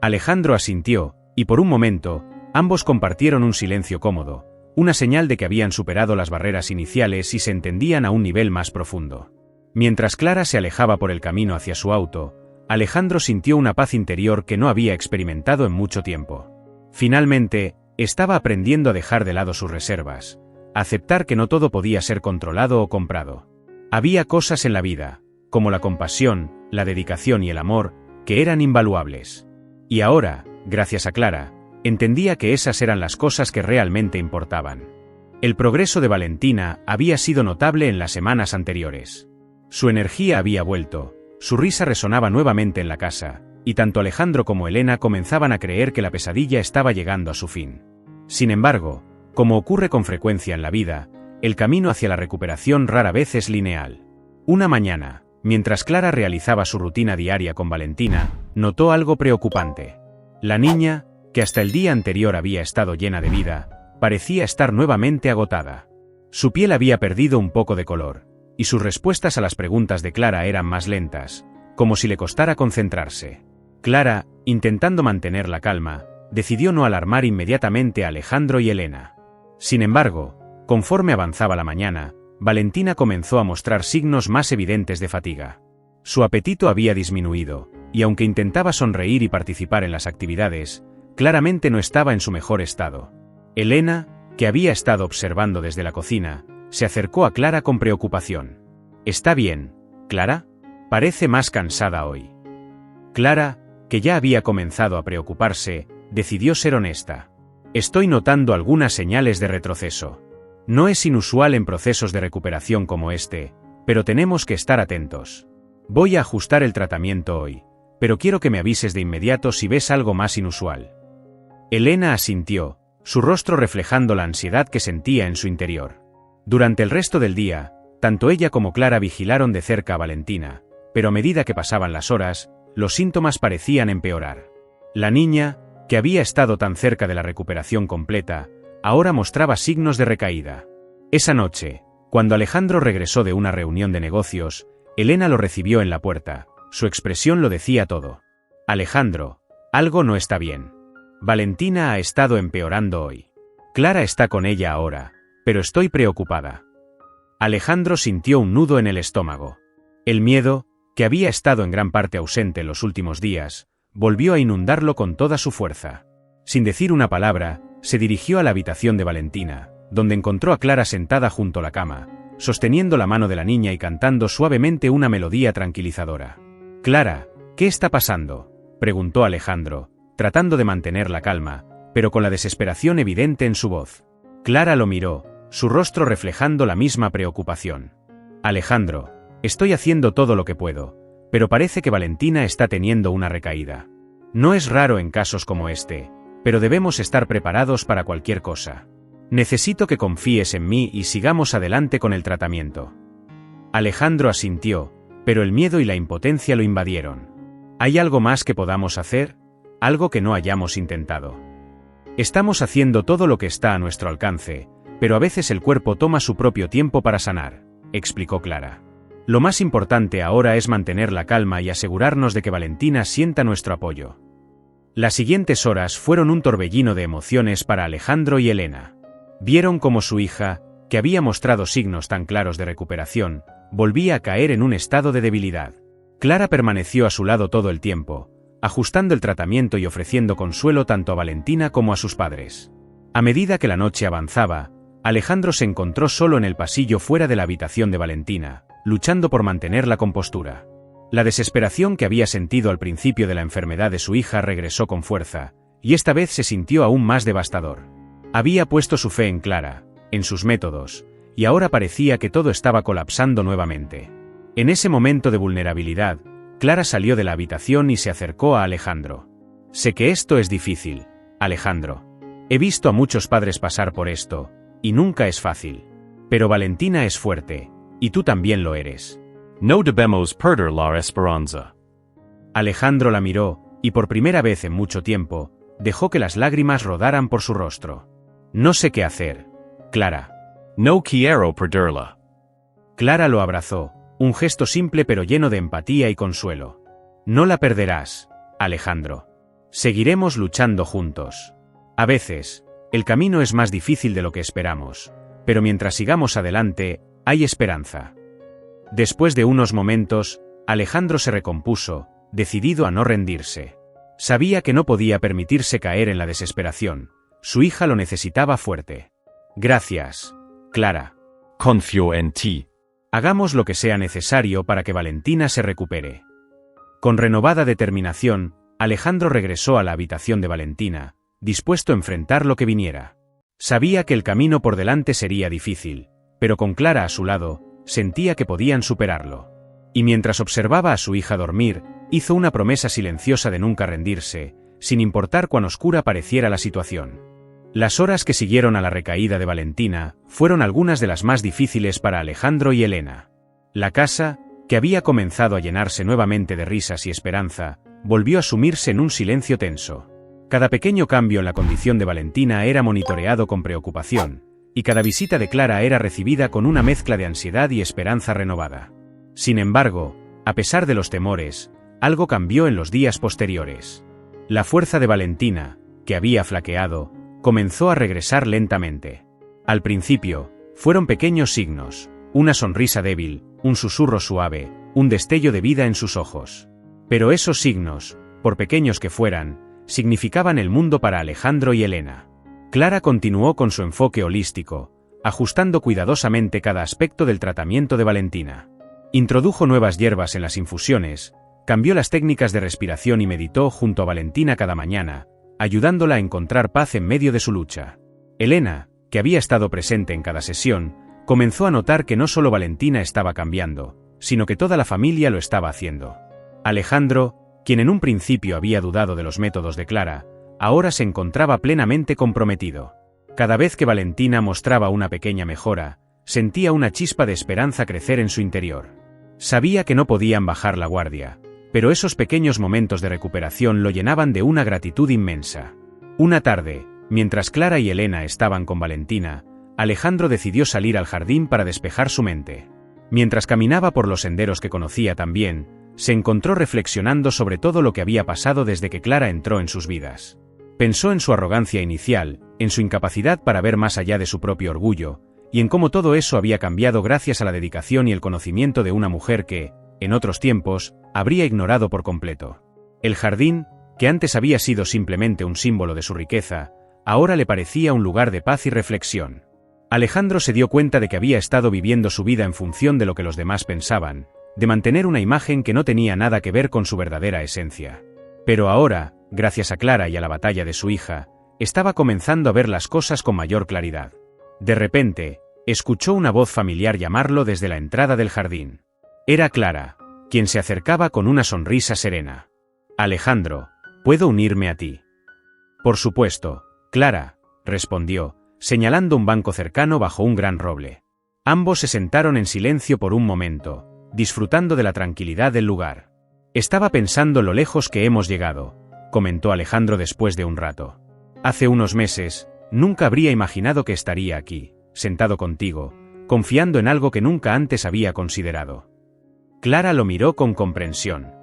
Alejandro asintió, y por un momento, ambos compartieron un silencio cómodo, una señal de que habían superado las barreras iniciales y se entendían a un nivel más profundo. Mientras Clara se alejaba por el camino hacia su auto, Alejandro sintió una paz interior que no había experimentado en mucho tiempo. Finalmente, estaba aprendiendo a dejar de lado sus reservas, a aceptar que no todo podía ser controlado o comprado. Había cosas en la vida, como la compasión, la dedicación y el amor, que eran invaluables. Y ahora, gracias a Clara, entendía que esas eran las cosas que realmente importaban. El progreso de Valentina había sido notable en las semanas anteriores. Su energía había vuelto, su risa resonaba nuevamente en la casa, y tanto Alejandro como Elena comenzaban a creer que la pesadilla estaba llegando a su fin. Sin embargo, Como ocurre con frecuencia en la vida, el camino hacia la recuperación rara vez es lineal. Una mañana, mientras Clara realizaba su rutina diaria con Valentina, notó algo preocupante. La niña, que hasta el día anterior había estado llena de vida, parecía estar nuevamente agotada. Su piel había perdido un poco de color, y sus respuestas a las preguntas de Clara eran más lentas, como si le costara concentrarse. Clara, intentando mantener la calma, decidió no alarmar inmediatamente a Alejandro y Elena. Sin embargo, conforme avanzaba la mañana, Valentina comenzó a mostrar signos más evidentes de fatiga. Su apetito había disminuido, y aunque intentaba sonreír y participar en las actividades, claramente no estaba en su mejor estado. Elena, que había estado observando desde la cocina, se acercó a Clara con preocupación. «¿Está bien, Clara? Parece más cansada hoy». Clara, que ya había comenzado a preocuparse, decidió ser honesta. «Estoy notando algunas señales de retroceso. No es inusual en procesos de recuperación como este, pero tenemos que estar atentos. Voy a ajustar el tratamiento hoy, pero quiero que me avises de inmediato si ves algo más inusual». Elena asintió, su rostro reflejando la ansiedad que sentía en su interior. Durante el resto del día, tanto ella como Clara vigilaron de cerca a Valentina, pero a medida que pasaban las horas, los síntomas parecían empeorar. La niña, que había estado tan cerca de la recuperación completa, ahora mostraba signos de recaída. Esa noche, cuando Alejandro regresó de una reunión de negocios, Elena lo recibió en la puerta. Su expresión lo decía todo. «Alejandro, algo no está bien. Valentina ha estado empeorando hoy. Clara está con ella ahora, pero estoy preocupada». Alejandro sintió un nudo en el estómago. El miedo, que había estado en gran parte ausente en los últimos días, volvió a inundarlo con toda su fuerza. Sin decir una palabra, se dirigió a la habitación de Valentina, donde encontró a Clara sentada junto a la cama, sosteniendo la mano de la niña y cantando suavemente una melodía tranquilizadora. «Clara, ¿qué está pasando?», preguntó Alejandro, tratando de mantener la calma, pero con la desesperación evidente en su voz. Clara lo miró, su rostro reflejando la misma preocupación. «Alejandro, estoy haciendo todo lo que puedo, pero parece que Valentina está teniendo una recaída. No es raro en casos como este, pero debemos estar preparados para cualquier cosa. Necesito que confíes en mí y sigamos adelante con el tratamiento». Alejandro asintió, pero el miedo y la impotencia lo invadieron. «¿Hay algo más que podamos hacer? ¿Algo que no hayamos intentado?» «Estamos haciendo todo lo que está a nuestro alcance, pero a veces el cuerpo toma su propio tiempo para sanar», explicó Clara. «Lo más importante ahora es mantener la calma y asegurarnos de que Valentina sienta nuestro apoyo». Las siguientes horas fueron un torbellino de emociones para Alejandro y Elena. Vieron cómo su hija, que había mostrado signos tan claros de recuperación, volvía a caer en un estado de debilidad. Clara permaneció a su lado todo el tiempo, ajustando el tratamiento y ofreciendo consuelo tanto a Valentina como a sus padres. A medida que la noche avanzaba, Alejandro se encontró solo en el pasillo fuera de la habitación de Valentina, luchando por mantener la compostura. La desesperación que había sentido al principio de la enfermedad de su hija regresó con fuerza, y esta vez se sintió aún más devastador. Había puesto su fe en Clara, en sus métodos, y ahora parecía que todo estaba colapsando nuevamente. En ese momento de vulnerabilidad, Clara salió de la habitación y se acercó a Alejandro. «Sé que esto es difícil, Alejandro. He visto a muchos padres pasar por esto, y nunca es fácil. Pero Valentina es fuerte, y tú también lo eres. No debemos perder la esperanza». Alejandro la miró, y por primera vez en mucho tiempo, dejó que las lágrimas rodaran por su rostro. «No sé qué hacer, Clara». «No quiero perderla». Clara lo abrazó, un gesto simple pero lleno de empatía y consuelo. «No la perderás, Alejandro. Seguiremos luchando juntos. A veces, el camino es más difícil de lo que esperamos, pero mientras sigamos adelante, hay esperanza». Después de unos momentos, Alejandro se recompuso, decidido a no rendirse. Sabía que no podía permitirse caer en la desesperación. Su hija lo necesitaba fuerte. «Gracias, Clara. Confío en ti». Hagamos lo que sea necesario para que Valentina se recupere». Con renovada determinación, Alejandro regresó a la habitación de Valentina, dispuesto a enfrentar lo que viniera. Sabía que el camino por delante sería difícil, pero con Clara a su lado, sentía que podían superarlo. Y mientras observaba a su hija dormir, hizo una promesa silenciosa de nunca rendirse, sin importar cuán oscura pareciera la situación. Las horas que siguieron a la recaída de Valentina fueron algunas de las más difíciles para Alejandro y Elena. La casa, que había comenzado a llenarse nuevamente de risas y esperanza, volvió a sumirse en un silencio tenso. Cada pequeño cambio en la condición de Valentina era monitoreado con preocupación, y cada visita de Clara era recibida con una mezcla de ansiedad y esperanza renovada. Sin embargo, a pesar de los temores, algo cambió en los días posteriores. La fuerza de Valentina, que había flaqueado, comenzó a regresar lentamente. Al principio, fueron pequeños signos, una sonrisa débil, un susurro suave, un destello de vida en sus ojos. Pero esos signos, por pequeños que fueran, significaban el mundo para Alejandro y Elena. Clara continuó con su enfoque holístico, ajustando cuidadosamente cada aspecto del tratamiento de Valentina. Introdujo nuevas hierbas en las infusiones, cambió las técnicas de respiración y meditó junto a Valentina cada mañana, ayudándola a encontrar paz en medio de su lucha. Elena, que había estado presente en cada sesión, comenzó a notar que no solo Valentina estaba cambiando, sino que toda la familia lo estaba haciendo. Alejandro, quien en un principio había dudado de los métodos de Clara, ahora se encontraba plenamente comprometido. Cada vez que Valentina mostraba una pequeña mejora, sentía una chispa de esperanza crecer en su interior. Sabía que no podían bajar la guardia, pero esos pequeños momentos de recuperación lo llenaban de una gratitud inmensa. Una tarde, mientras Clara y Elena estaban con Valentina, Alejandro decidió salir al jardín para despejar su mente. Mientras caminaba por los senderos que conocía tan bien, se encontró reflexionando sobre todo lo que había pasado desde que Clara entró en sus vidas. Pensó en su arrogancia inicial, en su incapacidad para ver más allá de su propio orgullo, y en cómo todo eso había cambiado gracias a la dedicación y el conocimiento de una mujer que, en otros tiempos, habría ignorado por completo. El jardín, que antes había sido simplemente un símbolo de su riqueza, ahora le parecía un lugar de paz y reflexión. Alejandro se dio cuenta de que había estado viviendo su vida en función de lo que los demás pensaban, de mantener una imagen que no tenía nada que ver con su verdadera esencia. Pero ahora, gracias a Clara y a la batalla de su hija, estaba comenzando a ver las cosas con mayor claridad. De repente, escuchó una voz familiar llamarlo desde la entrada del jardín. Era Clara, quien se acercaba con una sonrisa serena. «Alejandro, ¿puedo unirme a ti?» «Por supuesto, Clara», respondió, señalando un banco cercano bajo un gran roble. Ambos se sentaron en silencio por un momento, disfrutando de la tranquilidad del lugar. «Estaba pensando lo lejos que hemos llegado», comentó Alejandro después de un rato. «Hace unos meses, nunca habría imaginado que estaría aquí, sentado contigo, confiando en algo que nunca antes había considerado». Clara lo miró con comprensión.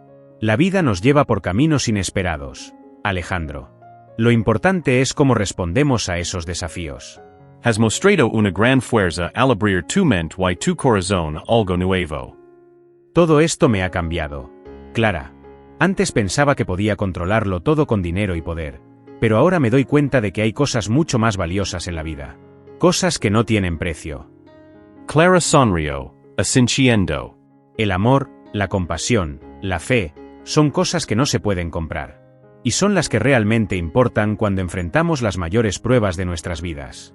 «La vida nos lleva por caminos inesperados, Alejandro. Lo importante es cómo respondemos a esos desafíos». Has mostrado una gran fuerza al abrir tu mente y tu corazón algo nuevo. Todo esto me ha cambiado, Clara. Antes pensaba que podía controlarlo todo con dinero y poder, pero ahora me doy cuenta de que hay cosas mucho más valiosas en la vida. Cosas que no tienen precio. Clara sonrió, asintiendo. El amor, la compasión, la fe, son cosas que no se pueden comprar. Y son las que realmente importan cuando enfrentamos las mayores pruebas de nuestras vidas.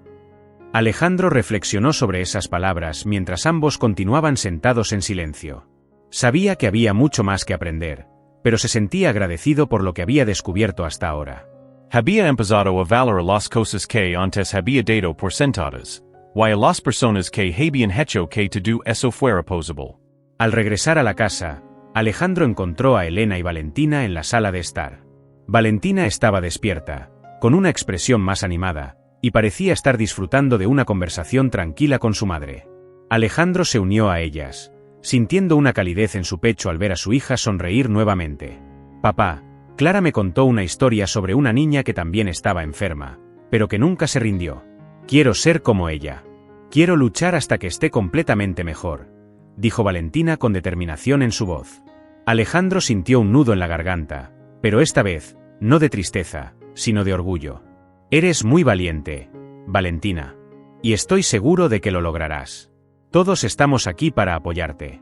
Alejandro reflexionó sobre esas palabras mientras ambos continuaban sentados en silencio. Sabía que había mucho más que aprender, pero se sentía agradecido por lo que había descubierto hasta ahora. Había empezado a valorar las cosas que antes había dado por sentadas, y a las personas que habían hecho que todo eso fuera posible. Al regresar a la casa, Alejandro encontró a Elena y Valentina en la sala de estar. Valentina estaba despierta, con una expresión más animada, y parecía estar disfrutando de una conversación tranquila con su madre. Alejandro se unió a ellas, sintiendo una calidez en su pecho al ver a su hija sonreír nuevamente. «Papá, Clara me contó una historia sobre una niña que también estaba enferma, pero que nunca se rindió. Quiero ser como ella. Quiero luchar hasta que esté completamente mejor», dijo Valentina con determinación en su voz. Alejandro sintió un nudo en la garganta, pero esta vez, no de tristeza, sino de orgullo. «Eres muy valiente, Valentina. Y estoy seguro de que lo lograrás. Todos estamos aquí para apoyarte».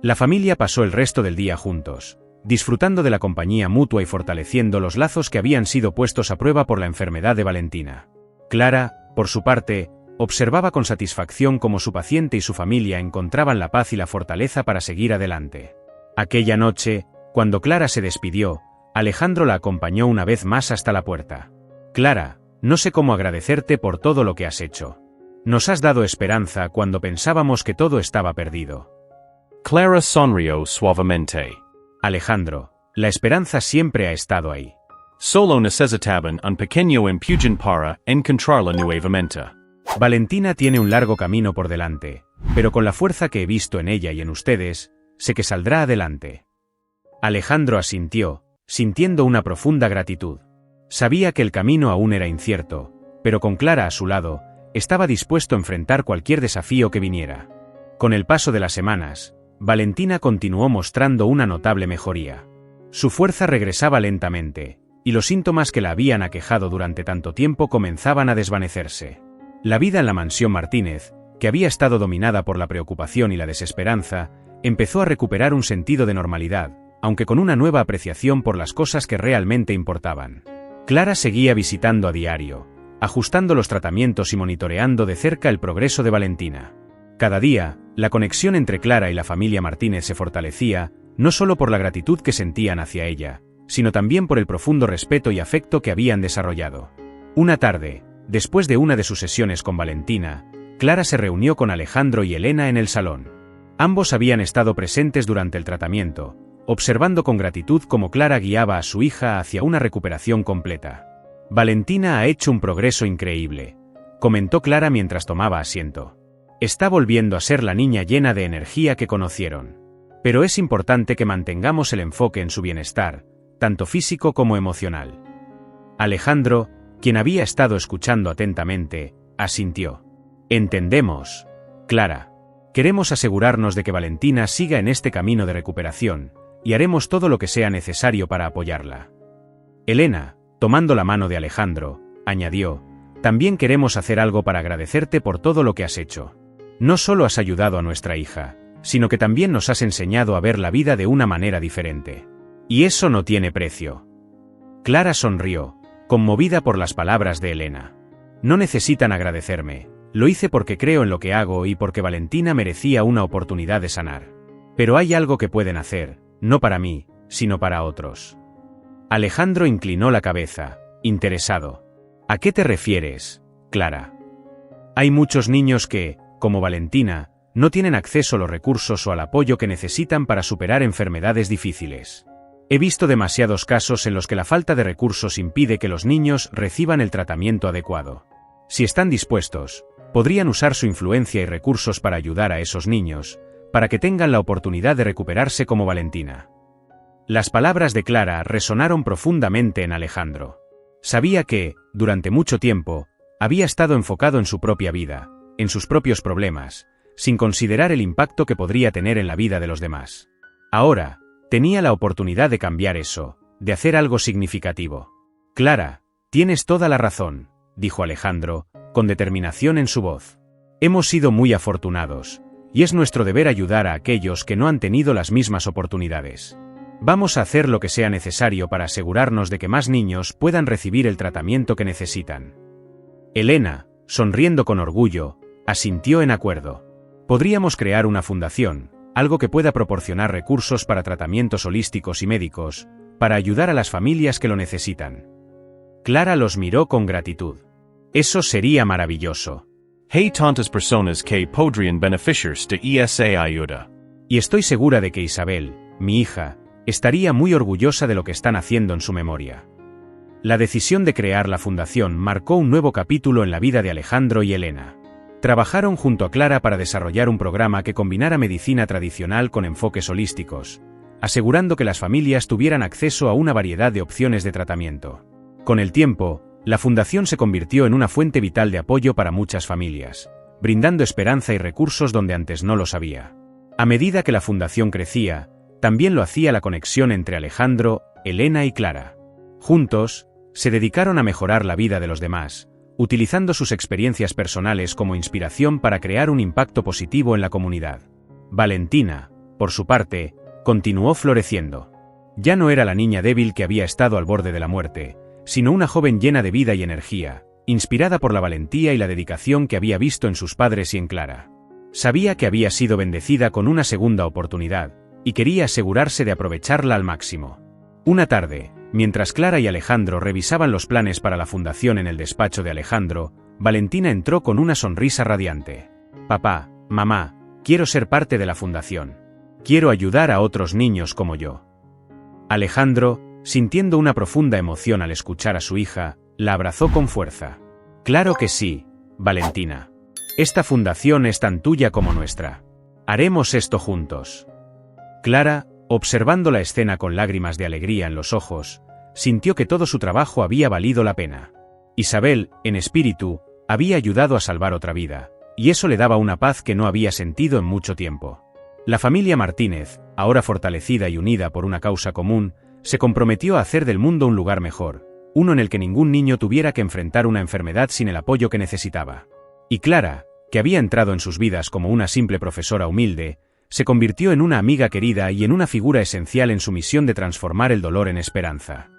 La familia pasó el resto del día juntos, disfrutando de la compañía mutua y fortaleciendo los lazos que habían sido puestos a prueba por la enfermedad de Valentina. Clara, por su parte, observaba con satisfacción cómo su paciente y su familia encontraban la paz y la fortaleza para seguir adelante. Aquella noche, cuando Clara se despidió, Alejandro la acompañó una vez más hasta la puerta. «Clara, No sé cómo agradecerte por todo lo que has hecho. Nos has dado esperanza cuando pensábamos que todo estaba perdido. Clara sonrió suavemente. Alejandro, la esperanza siempre ha estado ahí. Solo necesitaban un pequeño empujón para encontrarla nuevamente. Valentina tiene un largo camino por delante, pero con la fuerza que he visto en ella y en ustedes, sé que saldrá adelante. Alejandro asintió, sintiendo una profunda gratitud. Sabía que el camino aún era incierto, pero con Clara a su lado, estaba dispuesto a enfrentar cualquier desafío que viniera. Con el paso de las semanas, Valentina continuó mostrando una notable mejoría. Su fuerza regresaba lentamente, y los síntomas que la habían aquejado durante tanto tiempo comenzaban a desvanecerse. La vida en la mansión Martínez, que había estado dominada por la preocupación y la desesperanza, empezó a recuperar un sentido de normalidad, aunque con una nueva apreciación por las cosas que realmente importaban. Clara seguía visitando a diario, ajustando los tratamientos y monitoreando de cerca el progreso de Valentina. Cada día, la conexión entre Clara y la familia Martínez se fortalecía, no solo por la gratitud que sentían hacia ella, sino también por el profundo respeto y afecto que habían desarrollado. Una tarde, después de una de sus sesiones con Valentina, Clara se reunió con Alejandro y Elena en el salón. Ambos habían estado presentes durante el tratamiento, observando con gratitud cómo Clara guiaba a su hija hacia una recuperación completa. Valentina ha hecho un progreso increíble, comentó Clara mientras tomaba asiento. Está volviendo a ser la niña llena de energía que conocieron. Pero es importante que mantengamos el enfoque en su bienestar, tanto físico como emocional. Alejandro, quien había estado escuchando atentamente, asintió. Entendemos, Clara. Queremos asegurarnos de que Valentina siga en este camino de recuperación, y haremos todo lo que sea necesario para apoyarla. Elena, tomando la mano de Alejandro, añadió, también queremos hacer algo para agradecerte por todo lo que has hecho. No solo has ayudado a nuestra hija, sino que también nos has enseñado a ver la vida de una manera diferente. Y eso no tiene precio. Clara sonrió, conmovida por las palabras de Elena. No necesitan agradecerme, lo hice porque creo en lo que hago y porque Valentina merecía una oportunidad de sanar. Pero hay algo que pueden hacer, no para mí, sino para otros. Alejandro inclinó la cabeza, interesado. ¿A qué te refieres, Clara? Hay muchos niños que, como Valentina, no tienen acceso a los recursos o al apoyo que necesitan para superar enfermedades difíciles. He visto demasiados casos en los que la falta de recursos impide que los niños reciban el tratamiento adecuado. Si están dispuestos, podrían usar su influencia y recursos para ayudar a esos niños, para que tengan la oportunidad de recuperarse como Valentina. Las palabras de Clara resonaron profundamente en Alejandro. Sabía que, durante mucho tiempo, había estado enfocado en su propia vida, en sus propios problemas, sin considerar el impacto que podría tener en la vida de los demás. Ahora, tenía la oportunidad de cambiar eso, de hacer algo significativo. Clara, tienes toda la razón, dijo Alejandro, con determinación en su voz. Hemos sido muy afortunados, y es nuestro deber ayudar a aquellos que no han tenido las mismas oportunidades. Vamos a hacer lo que sea necesario para asegurarnos de que más niños puedan recibir el tratamiento que necesitan. Elena, sonriendo con orgullo, asintió en acuerdo. Podríamos crear una fundación, algo que pueda proporcionar recursos para tratamientos holísticos y médicos, para ayudar a las familias que lo necesitan. Clara los miró con gratitud. Eso sería maravilloso. Hay tantas personas que podrían beneficiarse de esa ayuda. Y estoy segura de que Isabel, mi hija, estaría muy orgullosa de lo que están haciendo en su memoria. La decisión de crear la fundación marcó un nuevo capítulo en la vida de Alejandro y Elena. Trabajaron junto a Clara para desarrollar un programa que combinara medicina tradicional con enfoques holísticos, asegurando que las familias tuvieran acceso a una variedad de opciones de tratamiento. Con el tiempo, la fundación se convirtió en una fuente vital de apoyo para muchas familias, brindando esperanza y recursos donde antes no los había. A medida que la fundación crecía, también lo hacía la conexión entre Alejandro, Elena y Clara. Juntos, se dedicaron a mejorar la vida de los demás, utilizando sus experiencias personales como inspiración para crear un impacto positivo en la comunidad. Valentina, por su parte, continuó floreciendo. Ya no era la niña débil que había estado al borde de la muerte, sino una joven llena de vida y energía, inspirada por la valentía y la dedicación que había visto en sus padres y en Clara. Sabía que había sido bendecida con una segunda oportunidad, y quería asegurarse de aprovecharla al máximo. Una tarde, Mientras Clara y Alejandro revisaban los planes para la fundación en el despacho de Alejandro, Valentina entró con una sonrisa radiante. Papá, mamá, quiero ser parte de la fundación. Quiero ayudar a otros niños como yo. Alejandro, sintiendo una profunda emoción al escuchar a su hija, la abrazó con fuerza. Claro que sí, Valentina. Esta fundación es tan tuya como nuestra. Haremos esto juntos. Clara, observando la escena con lágrimas de alegría en los ojos, sintió que todo su trabajo había valido la pena. Isabel, en espíritu, había ayudado a salvar otra vida, y eso le daba una paz que no había sentido en mucho tiempo. La familia Martínez, ahora fortalecida y unida por una causa común, se comprometió a hacer del mundo un lugar mejor, uno en el que ningún niño tuviera que enfrentar una enfermedad sin el apoyo que necesitaba. Y Clara, que había entrado en sus vidas como una simple profesora humilde, se convirtió en una amiga querida y en una figura esencial en su misión de transformar el dolor en esperanza.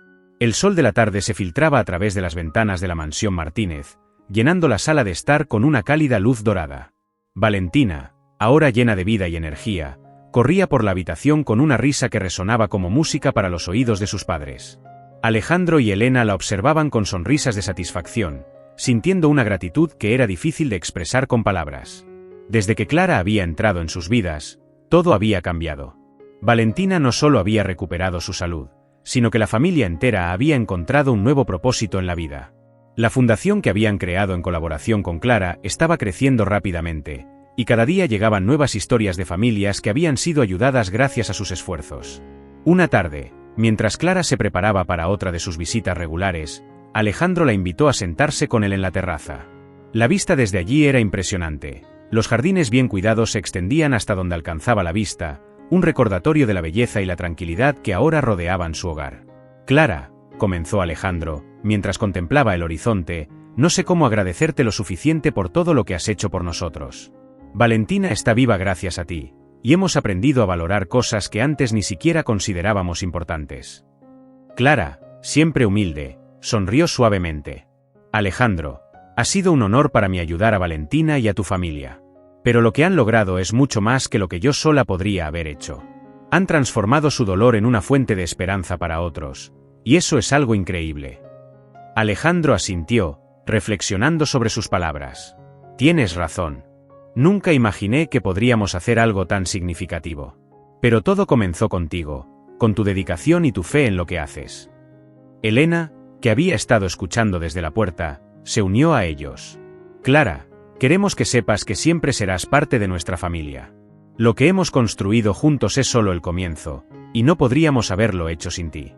El sol de la tarde se filtraba a través de las ventanas de la mansión Martínez, llenando la sala de estar con una cálida luz dorada. Valentina, ahora llena de vida y energía, corría por la habitación con una risa que resonaba como música para los oídos de sus padres. Alejandro y Elena la observaban con sonrisas de satisfacción, sintiendo una gratitud que era difícil de expresar con palabras. Desde que Clara había entrado en sus vidas, todo había cambiado. Valentina no solo había recuperado su salud, sino que la familia entera había encontrado un nuevo propósito en la vida. La fundación que habían creado en colaboración con Clara estaba creciendo rápidamente, y cada día llegaban nuevas historias de familias que habían sido ayudadas gracias a sus esfuerzos. Una tarde, mientras Clara se preparaba para otra de sus visitas regulares, Alejandro la invitó a sentarse con él en la terraza. La vista desde allí era impresionante. Los jardines bien cuidados se extendían hasta donde alcanzaba la vista, un recordatorio de la belleza y la tranquilidad que ahora rodeaban su hogar. Clara, comenzó Alejandro, mientras contemplaba el horizonte, no sé cómo agradecerte lo suficiente por todo lo que has hecho por nosotros. Valentina está viva gracias a ti, y hemos aprendido a valorar cosas que antes ni siquiera considerábamos importantes. Clara, siempre humilde, sonrió suavemente. Alejandro, ha sido un honor para mí ayudar a Valentina y a tu familia. Pero lo que han logrado es mucho más que lo que yo sola podría haber hecho. Han transformado su dolor en una fuente de esperanza para otros, y eso es algo increíble. Alejandro asintió, reflexionando sobre sus palabras. Tienes razón. Nunca imaginé que podríamos hacer algo tan significativo. Pero todo comenzó contigo, con tu dedicación y tu fe en lo que haces. Elena, que había estado escuchando desde la puerta, se unió a ellos. Clara, queremos que sepas que siempre serás parte de nuestra familia. Lo que hemos construido juntos es solo el comienzo, y no podríamos haberlo hecho sin ti.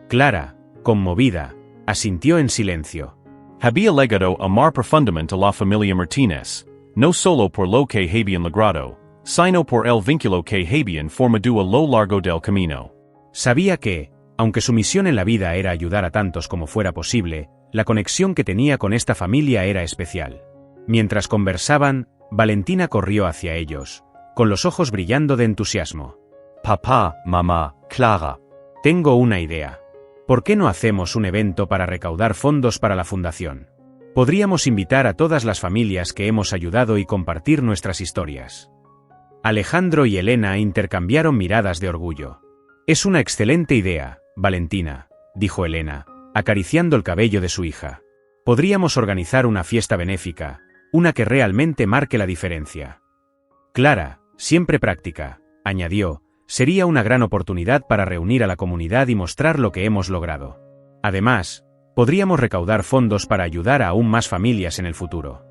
Clara, conmovida, asintió en silencio. Había legado amar profundamente a la familia Martínez, no solo por lo que habían logrado, sino por el vínculo que habían formado a lo largo del camino. Sabía que, aunque su misión en la vida era ayudar a tantos como fuera posible, la conexión que tenía con esta familia era especial. Mientras conversaban, Valentina corrió hacia ellos, con los ojos brillando de entusiasmo. Papá, mamá, Clara. Tengo una idea. ¿Por qué no hacemos un evento para recaudar fondos para la fundación? Podríamos invitar a todas las familias que hemos ayudado y compartir nuestras historias. Alejandro y Elena intercambiaron miradas de orgullo. Es una excelente idea, Valentina, dijo Elena, acariciando el cabello de su hija. Podríamos organizar una fiesta benéfica, una que realmente marque la diferencia. Clara, siempre práctica, añadió, sería una gran oportunidad para reunir a la comunidad y mostrar lo que hemos logrado. Además, podríamos recaudar fondos para ayudar a aún más familias en el futuro.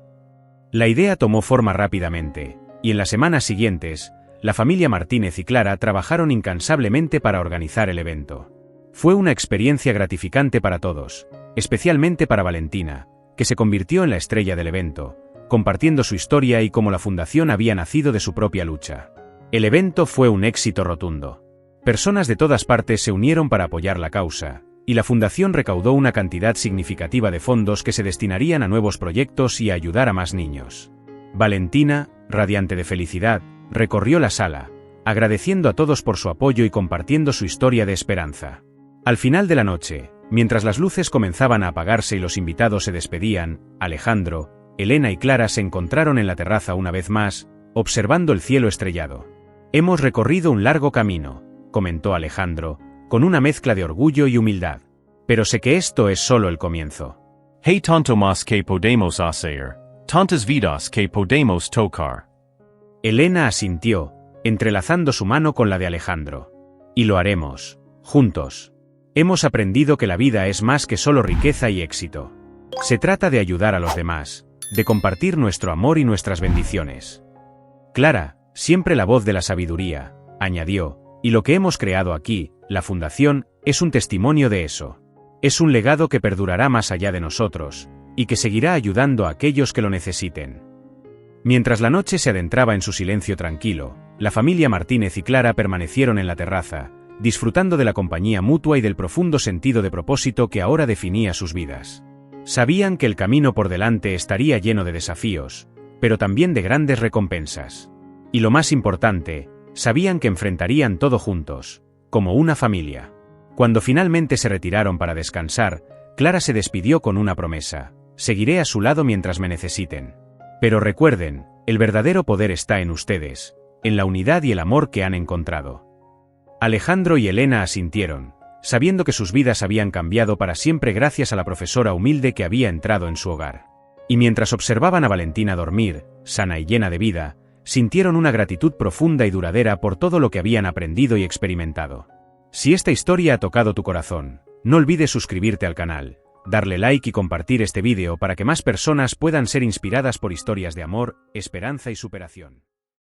La idea tomó forma rápidamente, y en las semanas siguientes, la familia Martínez y Clara trabajaron incansablemente para organizar el evento. Fue una experiencia gratificante para todos, especialmente para Valentina, que se convirtió en la estrella del evento, compartiendo su historia y cómo la fundación había nacido de su propia lucha. El evento fue un éxito rotundo. Personas de todas partes se unieron para apoyar la causa, y la fundación recaudó una cantidad significativa de fondos que se destinarían a nuevos proyectos y a ayudar a más niños. Valentina, radiante de felicidad, recorrió la sala, agradeciendo a todos por su apoyo y compartiendo su historia de esperanza. Al final de la noche, mientras las luces comenzaban a apagarse y los invitados se despedían, Alejandro, Elena y Clara se encontraron en la terraza una vez más, observando el cielo estrellado. Hemos recorrido un largo camino, comentó Alejandro, con una mezcla de orgullo y humildad. Pero sé que esto es solo el comienzo. Hey tanto más que podemos hacer, tantas vidas que podemos tocar. Elena asintió, entrelazando su mano con la de Alejandro. Y lo haremos, juntos. Hemos aprendido que la vida es más que solo riqueza y éxito. Se trata de ayudar a los demás, de compartir nuestro amor y nuestras bendiciones. Clara, siempre la voz de la sabiduría, añadió, y lo que hemos creado aquí, la Fundación, es un testimonio de eso. Es un legado que perdurará más allá de nosotros, y que seguirá ayudando a aquellos que lo necesiten. Mientras la noche se adentraba en su silencio tranquilo, la familia Martínez y Clara permanecieron en la terraza, disfrutando de la compañía mutua y del profundo sentido de propósito que ahora definía sus vidas. Sabían que el camino por delante estaría lleno de desafíos, pero también de grandes recompensas. Y lo más importante, sabían que enfrentarían todo juntos, como una familia. Cuando finalmente se retiraron para descansar, Clara se despidió con una promesa: seguiré a su lado mientras me necesiten. Pero recuerden, el verdadero poder está en ustedes, en la unidad y el amor que han encontrado. Alejandro y Elena asintieron, sabiendo que sus vidas habían cambiado para siempre gracias a la profesora humilde que había entrado en su hogar. Y mientras observaban a Valentina dormir, sana y llena de vida, sintieron una gratitud profunda y duradera por todo lo que habían aprendido y experimentado. Si esta historia ha tocado tu corazón, no olvides suscribirte al canal, darle like y compartir este vídeo para que más personas puedan ser inspiradas por historias de amor, esperanza y superación.